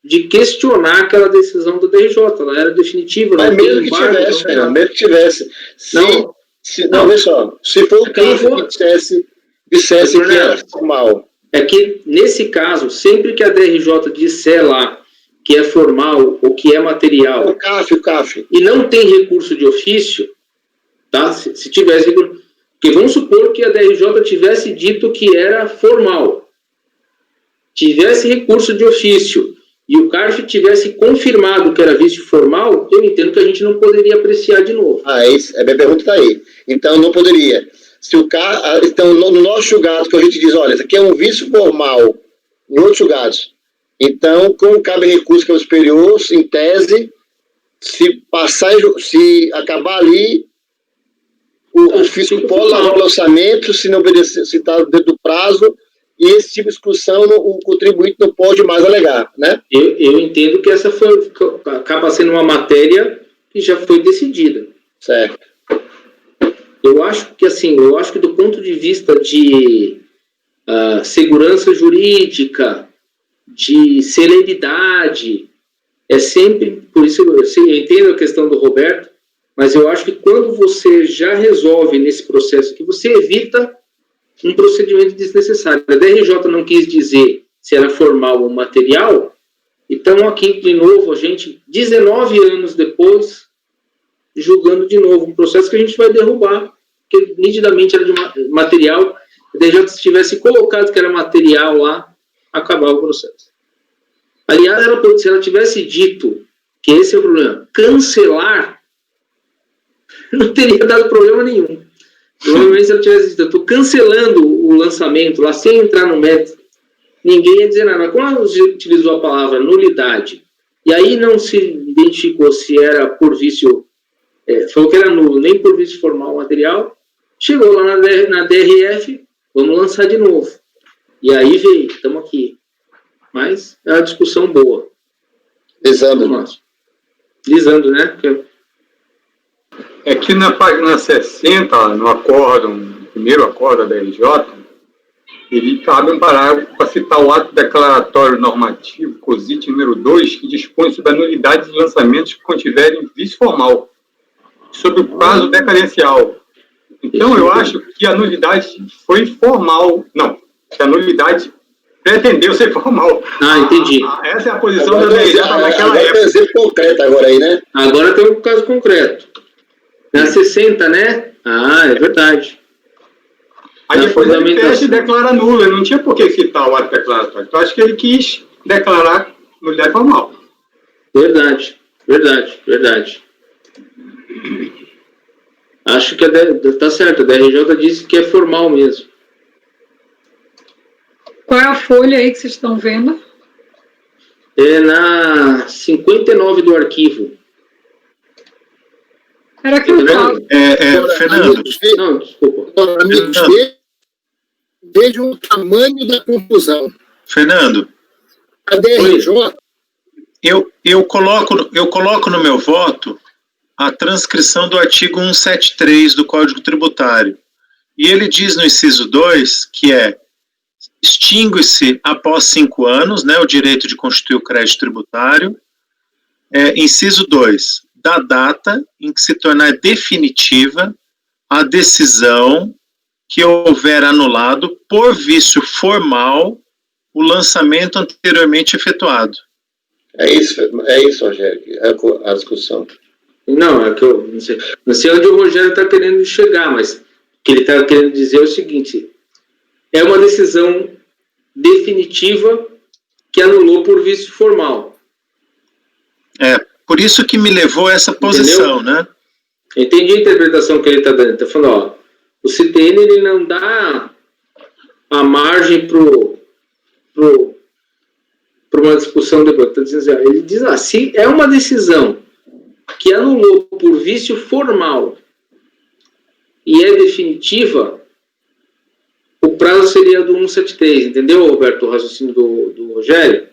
de questionar aquela decisão do DRJ, ela era definitiva. Mas mesmo que tivesse, mesmo que tivesse. Não, vê só, se for o caso que dissesse que era formal. É que, nesse caso, sempre que a DRJ disser lá que é formal ou que é material, o CAF. E não tem recurso de ofício, tá? Se tivesse recurso, porque vamos supor que a DRJ tivesse dito que era formal, tivesse recurso de ofício, e o CARF tivesse confirmado que era vício formal, eu entendo que a gente não poderia apreciar de novo. A minha pergunta está aí. Então, não poderia. Se o CARF, então, no nosso julgado, que a gente diz, olha, isso aqui é um vício formal, em outros julgados. Então, como cabe recurso que é o superior, em tese, se acabar ali, o ofício pode lavar o lançamento, se não obedecer, se está dentro do prazo, e esse tipo de discussão o contribuinte não pode mais alegar, né? Eu entendo que essa acaba sendo uma matéria que já foi decidida. Certo. Eu acho que do ponto de vista de segurança jurídica, de celeridade, é sempre, por isso eu entendo a questão do Roberto, mas eu acho que quando você já resolve nesse processo aqui, você evita um procedimento desnecessário. A DRJ não quis dizer se era formal ou material, então aqui, de novo, a gente, 19 anos depois, julgando de novo um processo que a gente vai derrubar, que nitidamente era de material. A DRJ, se tivesse colocado que era material lá, acabava o processo. Aliás, se ela tivesse dito que esse é o problema, cancelar, não teria dado problema nenhum. Provavelmente, se ela tivesse dito, eu estou cancelando o lançamento lá, sem entrar no método, ninguém ia dizer nada. Mas quando ela utilizou a palavra nulidade, e aí não se identificou se era por vício, falou que era nulo, nem por vício formal material, chegou lá na DRF, vamos lançar de novo. E aí veio, estamos aqui. Mas é uma discussão boa. Lisandro. Lisandro, né? É que na página 60, no acórdão, primeiro acórdão da RJ, ele cabe um parágrafo para citar o ato declaratório normativo, COSIT número 2, que dispõe sobre a nulidade de lançamentos que contiverem vício formal, sobre o prazo decadencial. Então, eu acho que a nulidade foi formal. Não, que a nulidade pretendeu ser formal. Entendi. Essa é a posição da DRJ naquela época. Tem um exemplo concreto agora aí, né? Agora tem um caso concreto. Na 60, né? É verdade. Aí depois ele fecha e declara nulo. Ele não tinha por que citar o ato declaratório. Então, acho que ele quis declarar nulidade formal. Verdade. Acho que tá certo. A DRJ disse que é formal mesmo. Qual é a folha aí que vocês estão vendo? É na 59 do arquivo. Era que eu estava. Fernando. Não, desculpa. Amigos, vejam o tamanho da confusão. Fernando. A DRJ. Eu coloco no meu voto a transcrição do artigo 173 do Código Tributário. E ele diz no inciso 2 que extingue-se após 5 anos, né, o direito de constituir o crédito tributário. Inciso 2, da data em que se tornar definitiva a decisão que houver anulado por vício formal o lançamento anteriormente efetuado. É isso, Rogério, a discussão. Não, é que eu não sei onde o Rogério está querendo chegar, mas o que ele está querendo dizer é o seguinte: é uma decisão definitiva que anulou por vício formal. Por isso que me levou a essa posição, entendeu? Né? Entendi a interpretação que ele está dando. Ele está falando, o CTN ele não dá a margem para uma discussão depois. Ele diz se é uma decisão que anulou por vício formal e é definitiva, o prazo seria do 173, entendeu, Roberto, o raciocínio do Rogério?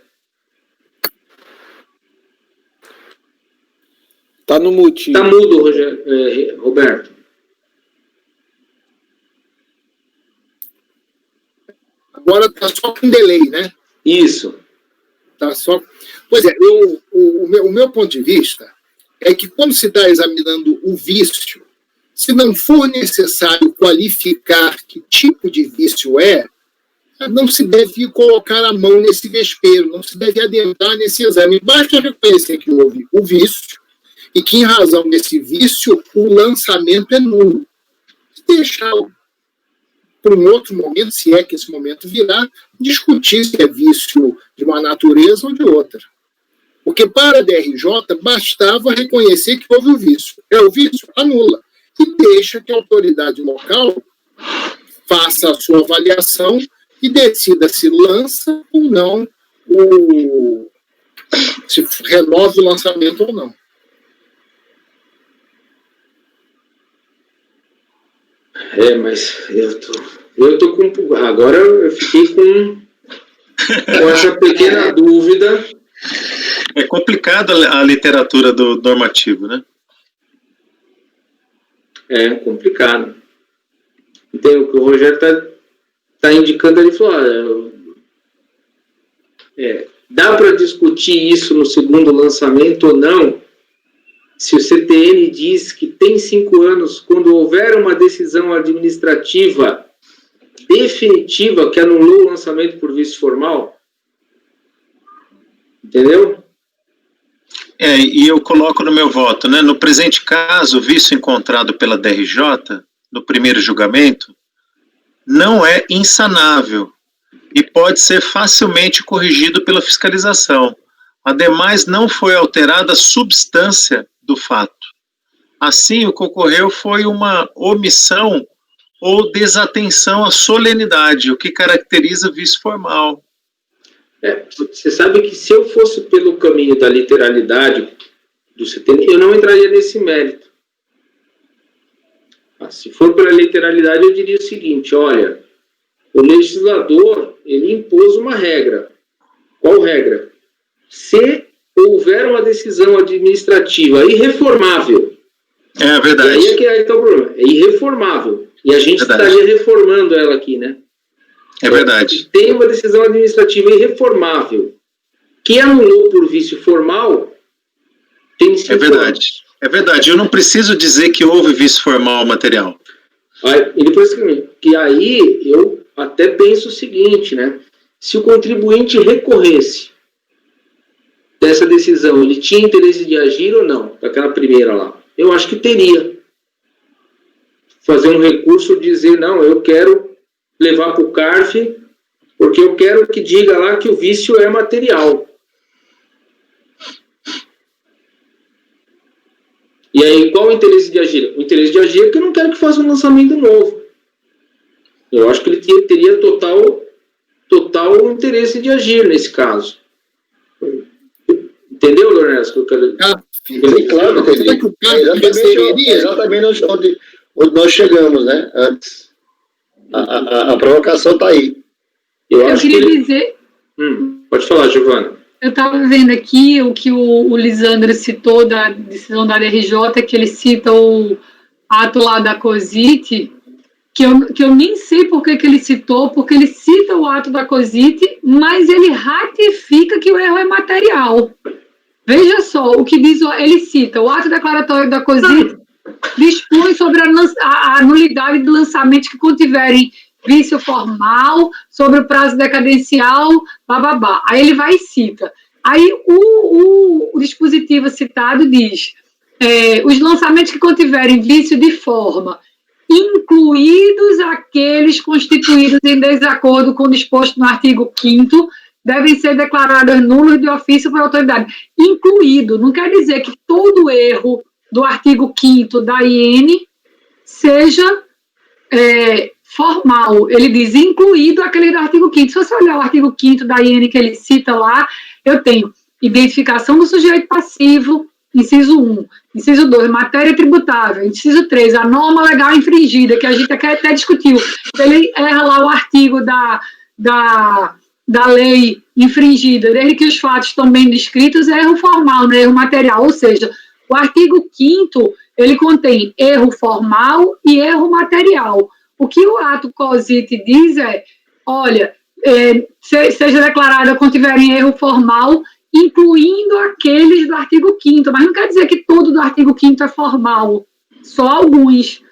Tá no mute. Tá mudo, Roberto. Agora tá só com delay, né? Isso. Tá só. Pois é, o meu ponto de vista é que quando se está examinando o vício, se não for necessário qualificar que tipo de vício não se deve colocar a mão nesse vespeiro, não se deve adentrar nesse exame. Basta reconhecer que houve o vício e que, em razão desse vício, o lançamento é nulo. Deixar para um outro momento, se é que esse momento virá, discutir se é vício de uma natureza ou de outra. Porque para a DRJ bastava reconhecer que houve o vício. É o vício? Anula. E deixa que a autoridade local faça a sua avaliação e decida se lança ou não, se renova o lançamento ou não. Mas eu tô com... Agora eu fiquei com essa pequena dúvida. É complicado a literatura do normativo, né? É complicado. Então, o que o Rogério está indicando ali, falou, dá para discutir isso no segundo lançamento ou não, se o CTN diz que tem 5 anos, quando houver uma decisão administrativa definitiva que anulou o lançamento por vício formal? Entendeu? E eu coloco no meu voto, né? No presente caso, o vício encontrado pela DRJ, no primeiro julgamento, não é insanável e pode ser facilmente corrigido pela fiscalização. Ademais, não foi alterada a substância do fato. Assim, o que ocorreu foi uma omissão ou desatenção à solenidade, o que caracteriza vício formal. Você sabe que se eu fosse pelo caminho da literalidade do CTN, eu não entraria nesse mérito. Se for pela literalidade, eu diria o seguinte, olha, o legislador, ele impôs uma regra. Qual regra? Se houver uma decisão administrativa irreformável. É verdade. E aí é que está o problema. É irreformável. E a gente estaria reformando ela aqui, né? É verdade. Tem uma decisão administrativa irreformável que anulou por vício formal, tem 5 anos. É verdade. É verdade. Eu não preciso dizer que houve vício formal material. E depois que aí eu até penso o seguinte, né? Se o contribuinte recorresse dessa decisão, ele tinha interesse de agir ou não? Daquela primeira lá. Eu acho que teria. Fazer um recurso, dizer, não, eu quero levar para o CARF, porque eu quero que diga lá que o vício é material. E aí, qual o interesse de agir? O interesse de agir é que eu não quero que faça um lançamento novo. Eu acho que ele teria total interesse de agir nesse caso. Entendeu, Lourenço? Sim, claro, entendi. Exatamente onde nós chegamos, né? Antes. A provocação está aí. Eu queria dizer... Pode falar, Giovana. Eu estava vendo aqui o que o Lisandro citou da decisão da DRJ, que ele cita o ato lá da COSIT, que eu nem sei por que ele citou, porque ele cita o ato da COSIT, mas ele ratifica que o erro é material. Veja só, o que diz, ele cita o ato declaratório da COSIT, dispõe sobre a nulidade de lançamentos que contiverem vício formal, sobre o prazo decadencial, bababá. Aí ele vai e cita. Aí o dispositivo citado diz, os lançamentos que contiverem vício de forma, incluídos aqueles constituídos em desacordo com o disposto no artigo 5º, devem ser declarados nulos de ofício por autoridade. Incluído, não quer dizer que todo erro do artigo 5º da IN seja formal. Ele diz incluído aquele do artigo 5º. Se você olhar o artigo 5º da IN que ele cita lá, eu tenho identificação do sujeito passivo, inciso 1, inciso 2, matéria tributável, inciso 3, a norma legal infringida, que a gente até discutiu. Ele erra lá o artigo da lei infringida, desde que os fatos estão bem descritos, é erro formal, não é erro material. Ou seja, o artigo 5º, ele contém erro formal e erro material. O que o ato COSIT diz é, olha, seja declarada quando tiverem erro formal, incluindo aqueles do artigo 5º, mas não quer dizer que todo do artigo 5º é formal, só alguns.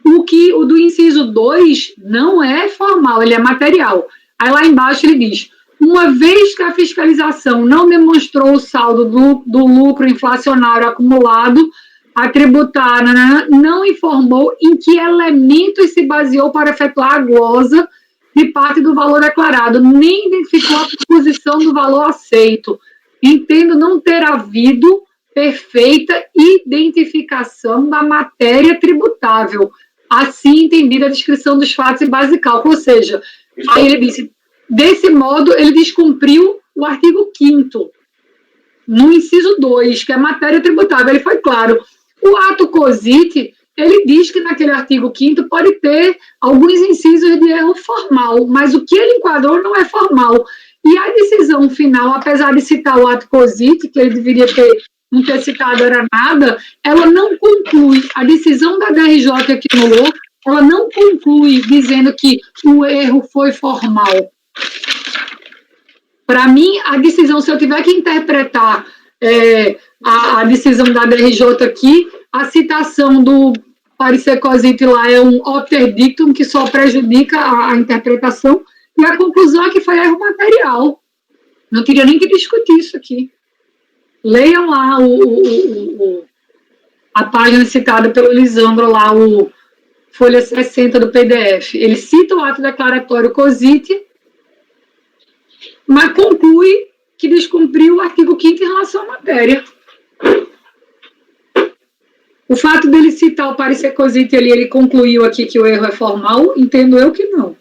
O do inciso 2 não é formal, ele é material. Aí lá embaixo ele diz, uma vez que a fiscalização não demonstrou o saldo do lucro inflacionário acumulado, a tributária não informou em que elementos se baseou para efetuar a glosa de parte do valor declarado, nem identificou a composição do valor aceito. Entendo não ter havido perfeita identificação da matéria tributável, assim entendida a descrição dos fatos e base de cálculo. Ou seja, aí ele disse, desse modo, ele descumpriu o artigo 5º, no inciso 2, que é matéria tributável. Ele foi claro. O ato COSIT, ele diz que naquele artigo 5º pode ter alguns incisos de erro formal, mas o que ele enquadrou não é formal. E a decisão final, apesar de citar o ato COSIT, que ele deveria não ter citado era nada, ela não conclui. A decisão da DRJ que anulou, ela não conclui dizendo que o erro foi formal. Para mim, a decisão, se eu tiver que interpretar a decisão da DRJ aqui, a citação do parecer Cosite lá é um opter dictum que só prejudica a interpretação, e a conclusão é que foi erro material. Não teria nem que discutir isso aqui. Leiam lá a página citada pelo Lisandro, lá, o folha 60 do PDF. Ele cita o ato declaratório Cosite, mas conclui que descumpriu o artigo 5º em relação à matéria. O fato dele citar o parecer Cosite ali, ele concluiu aqui que o erro é formal, entendo eu que não.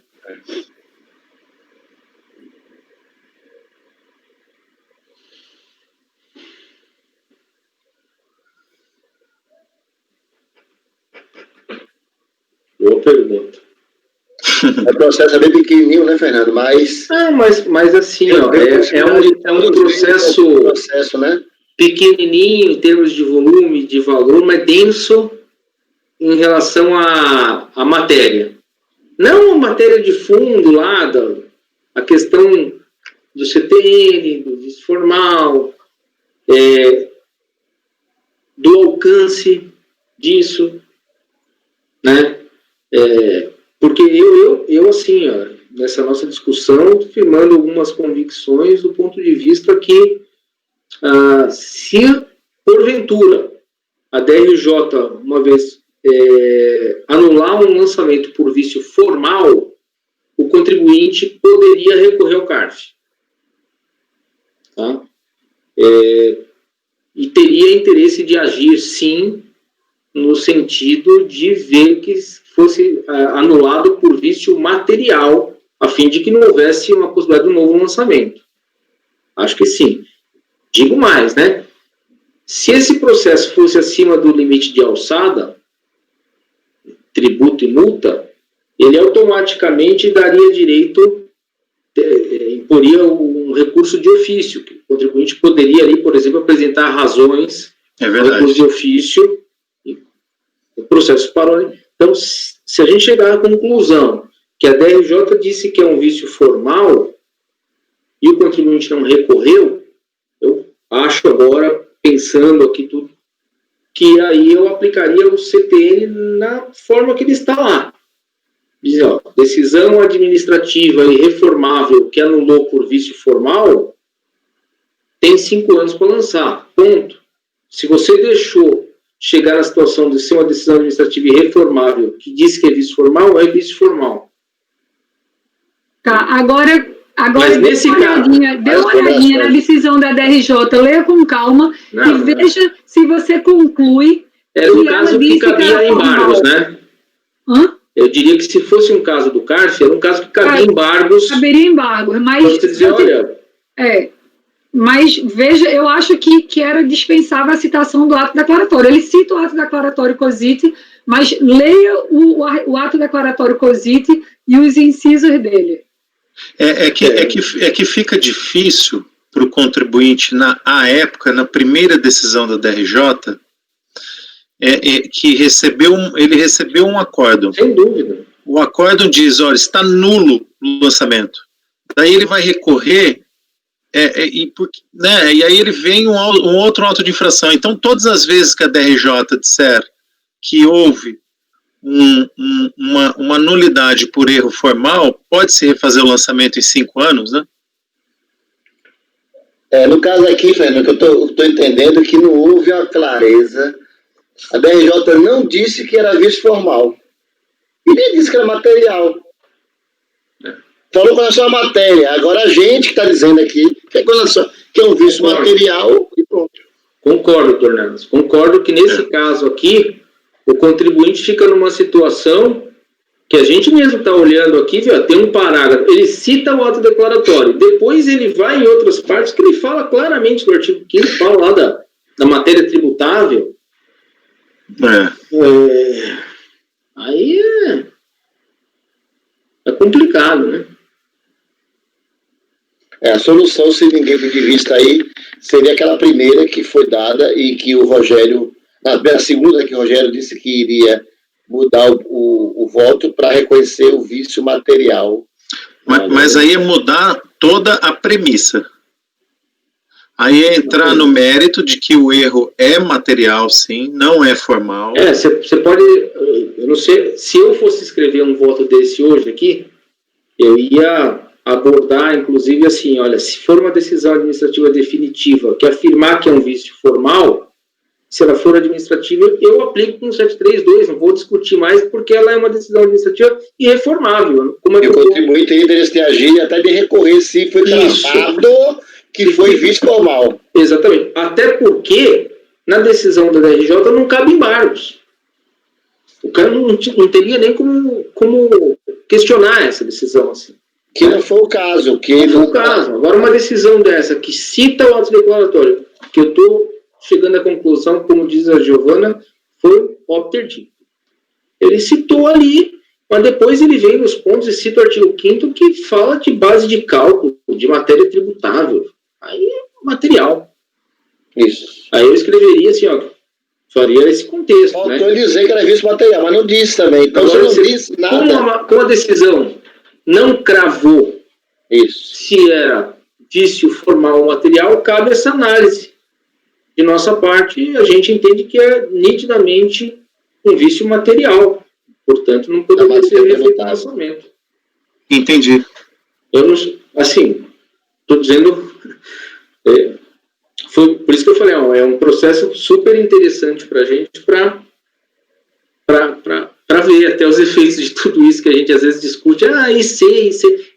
Boa pergunta. O processo é bem pequenininho, né, Fernando? Mas assim, ó, é um processo, né? Pequenininho em termos de volume, de valor, mas denso em relação à matéria. Não a matéria de fundo lá, a questão do CTN, do vício formal, do alcance disso, né? Porque eu assim, ó, nessa nossa discussão, firmando algumas convicções do ponto de vista que se porventura a DRJ, uma vez anular um lançamento por vício formal, o contribuinte poderia recorrer ao CARF. Tá? E teria interesse de agir, sim, no sentido de ver que fosse anulado por vício material, a fim de que não houvesse uma possibilidade de um novo lançamento. Acho que sim. Digo mais, né? Se esse processo fosse acima do limite de alçada, tributo e multa, ele automaticamente daria direito, imporia um recurso de ofício, que o contribuinte poderia ali, por exemplo, apresentar razões, recurso de ofício, o processo parou. Então, se a gente chegar à conclusão que a DRJ disse que é um vício formal e o contribuinte não recorreu, eu acho agora, pensando aqui tudo, que aí eu aplicaria o CTN na forma que ele está lá. Diz, ó, decisão administrativa irreformável que anulou por vício formal tem 5 anos para lançar. Ponto. Se você deixou chegar na situação de ser uma decisão administrativa irreformável que diz que é vício formal, é vício formal. Tá, agora mas nesse caso, dê uma olhadinha na decisão da DRJ, leia com calma e veja se você conclui que no caso que cabia embargos, né? Eu diria que se fosse um caso do CARF, era um caso que cabia embargos. Caberia embargos, mas... Você dizer, olha... Mas, veja, eu acho que era dispensável a citação do ato declaratório. Ele cita o ato declaratório Cosite, mas leia o ato declaratório Cosite e os incisos dele. É que fica difícil para o contribuinte, à época, na primeira decisão da DRJ, que ele recebeu um acórdão. Sem dúvida. O acórdão diz, olha, está nulo o lançamento. Daí ele vai recorrer, e aí ele vem um outro auto de infração. Então, todas as vezes que a DRJ disser que houve uma nulidade por erro formal, pode-se refazer o lançamento em 5 anos, né? No caso aqui, Fernando, que eu estou entendendo que não houve a clareza. A DRJ não disse que era vício formal. E nem disse que era material. Falou com relação à matéria. Agora a gente que está dizendo aqui que é um vício material e pronto. Concordo, doutor Neves. Concordo que nesse caso aqui, o contribuinte fica numa situação que a gente mesmo está olhando aqui, viu? Tem um parágrafo, ele cita o ato declaratório, depois ele vai em outras partes que ele fala claramente do artigo 5º, fala lá da matéria tributável. Aí é complicado, né? A solução, se ninguém for de vista aí, seria aquela primeira que foi dada e que o Rogério, a segunda que o Rogério disse que iria mudar o voto para reconhecer o vício material. Mas aí é mudar toda a premissa. Aí é entrar no mérito de que o erro é material, sim, não é formal. Você pode, eu não sei, se eu fosse escrever um voto desse hoje aqui, eu ia abordar, inclusive, assim, olha, se for uma decisão administrativa definitiva que afirmar que é um vício formal, se ela for administrativa, eu aplico com 732, não vou discutir mais, porque ela é uma decisão administrativa irreformável. Como o contribuinte tem interesse de agir até de recorrer se foi tratado que foi vício formal. Exatamente. Até porque, na decisão da DRJ, não cabe embargos. O cara não teria nem como questionar essa decisão, assim. Que não foi o caso. Não foi o caso. Agora, uma decisão dessa, que cita o ato declaratório, que eu estou chegando à conclusão, como diz a Giovana, foi óbvio dito. Ele citou ali, mas depois ele vem nos pontos e cita o artigo 5º que fala de base de cálculo, de matéria tributável. Aí é material. Isso. Aí eu escreveria assim, ó, faria esse contexto. Faltou dizer que era vício material, mas não disse também. Então agora, você não disse nada. Como a decisão não cravou isso, se era vício formal ou material, cabe essa análise. De nossa parte, a gente entende que é nitidamente um vício material. Portanto, não poderia ser refeito no orçamento. Entendi. Eu não, assim, estou dizendo... foi por isso que eu falei, ó, é um processo super interessante para a gente para ver até os efeitos de tudo isso que a gente às vezes discute. IC.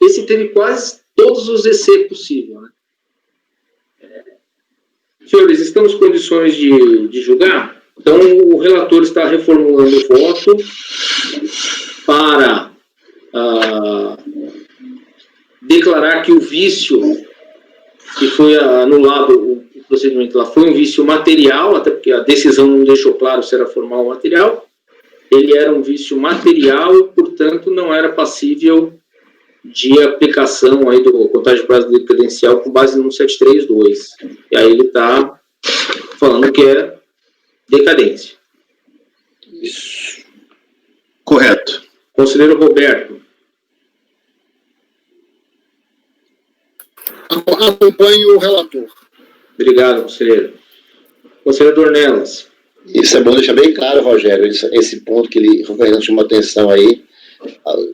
Esse teve quase todos os EC possível, né? Senhores, estamos em condições de julgar? Então, o relator está reformulando o voto para declarar que o vício que foi anulado, o procedimento lá, foi um vício material, até porque a decisão não deixou claro se era formal ou material. Ele era um vício material e, portanto, não era passível de aplicação aí do contagem de prazo decadencial com base no 732. E aí ele está falando que é decadência. Isso. Correto. Conselheiro Roberto. Acompanho o relator. Obrigado, conselheiro. Conselheiro Dornelas. Isso é bom deixar bem claro, Rogério, esse ponto que o Fernando chamou atenção aí,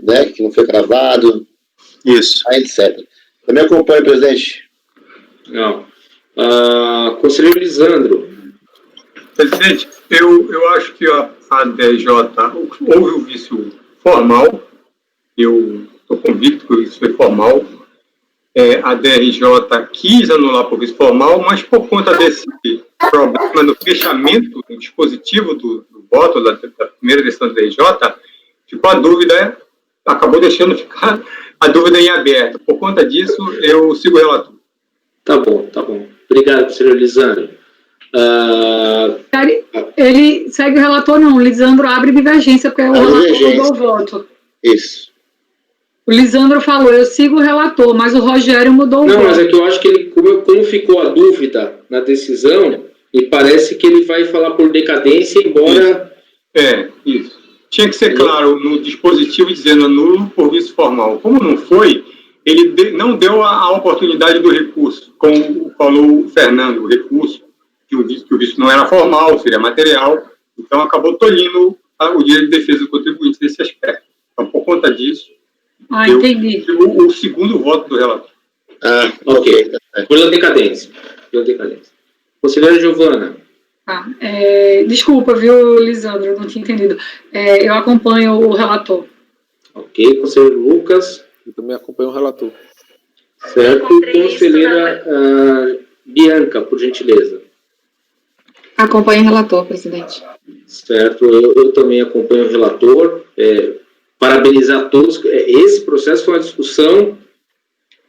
né, que não foi cravado, isso, etc. Também acompanho, presidente. Não. Conselheiro Lisandro. Presidente, eu acho que a DRJ houve o vício formal, eu estou convicto que isso foi formal. A DRJ quis anular por vício formal, mas por conta desse problema no fechamento do dispositivo do voto da primeira decisão da DRJ, ficou a dúvida, acabou deixando ficar a dúvida em aberto. Por conta disso, eu sigo o relator. Tá bom. Obrigado, senhor Lisandro. Ele segue o relator, não. O Lisandro abre divergência, porque o relator mudou o voto. Isso. O Lisandro falou, eu sigo o relator, mas o Rogério mudou o voto. Não, mas é que eu acho que ele, como ficou a dúvida na decisão, e parece que ele vai falar por decadência, embora... Isso. Tinha que ser claro no dispositivo dizendo nulo por vício formal. Como não foi, ele não deu a oportunidade do recurso, como falou o Fernando, o recurso, que o vício não era formal, seria material, então acabou tolhindo o direito de defesa do contribuinte nesse aspecto. Então, por conta disso, entendi. O segundo voto do relator. Ok. Pela decadência. Conselheira Giovana. Desculpa, viu, Lisandro, eu não tinha entendido. Eu acompanho o relator. Ok. Conselheiro Lucas. Eu também acompanho o relator. Certo. Conselheira Bianca, por gentileza. Acompanho o relator, presidente. Certo. Eu também acompanho o relator. Parabenizar todos. Esse processo foi uma discussão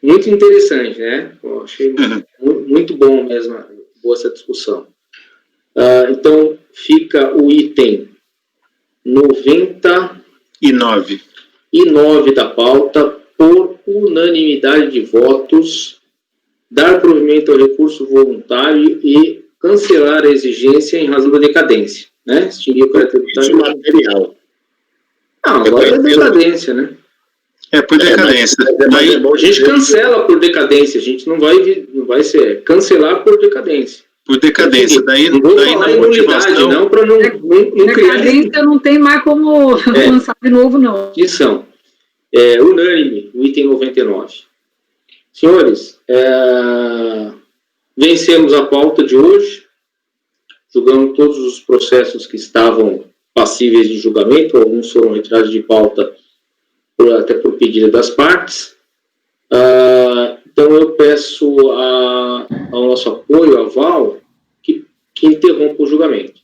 muito interessante, né? Eu achei muito bom mesmo, boa essa discussão. Então, fica o item 99 da pauta, por unanimidade de votos, dar provimento ao recurso voluntário e cancelar a exigência em razão da decadência, né? Extinguir o caráter tributário material. Não, agora é decadência, né? É por decadência. Daí, A gente cancela por decadência, a gente não vai ser cancelar por decadência. Por decadência. Daí não vou na falar em nulidade, motivação. não, para não criar. Decadência não tem mais como lançar de novo, não. Que são unânime, o item 99. Senhores, vencemos a pauta de hoje, julgamos todos os processos que estavam passíveis de julgamento, alguns foram retirados de pauta até por pedido das partes. Então eu peço ao nosso apoio, aval, que interrompa o julgamento.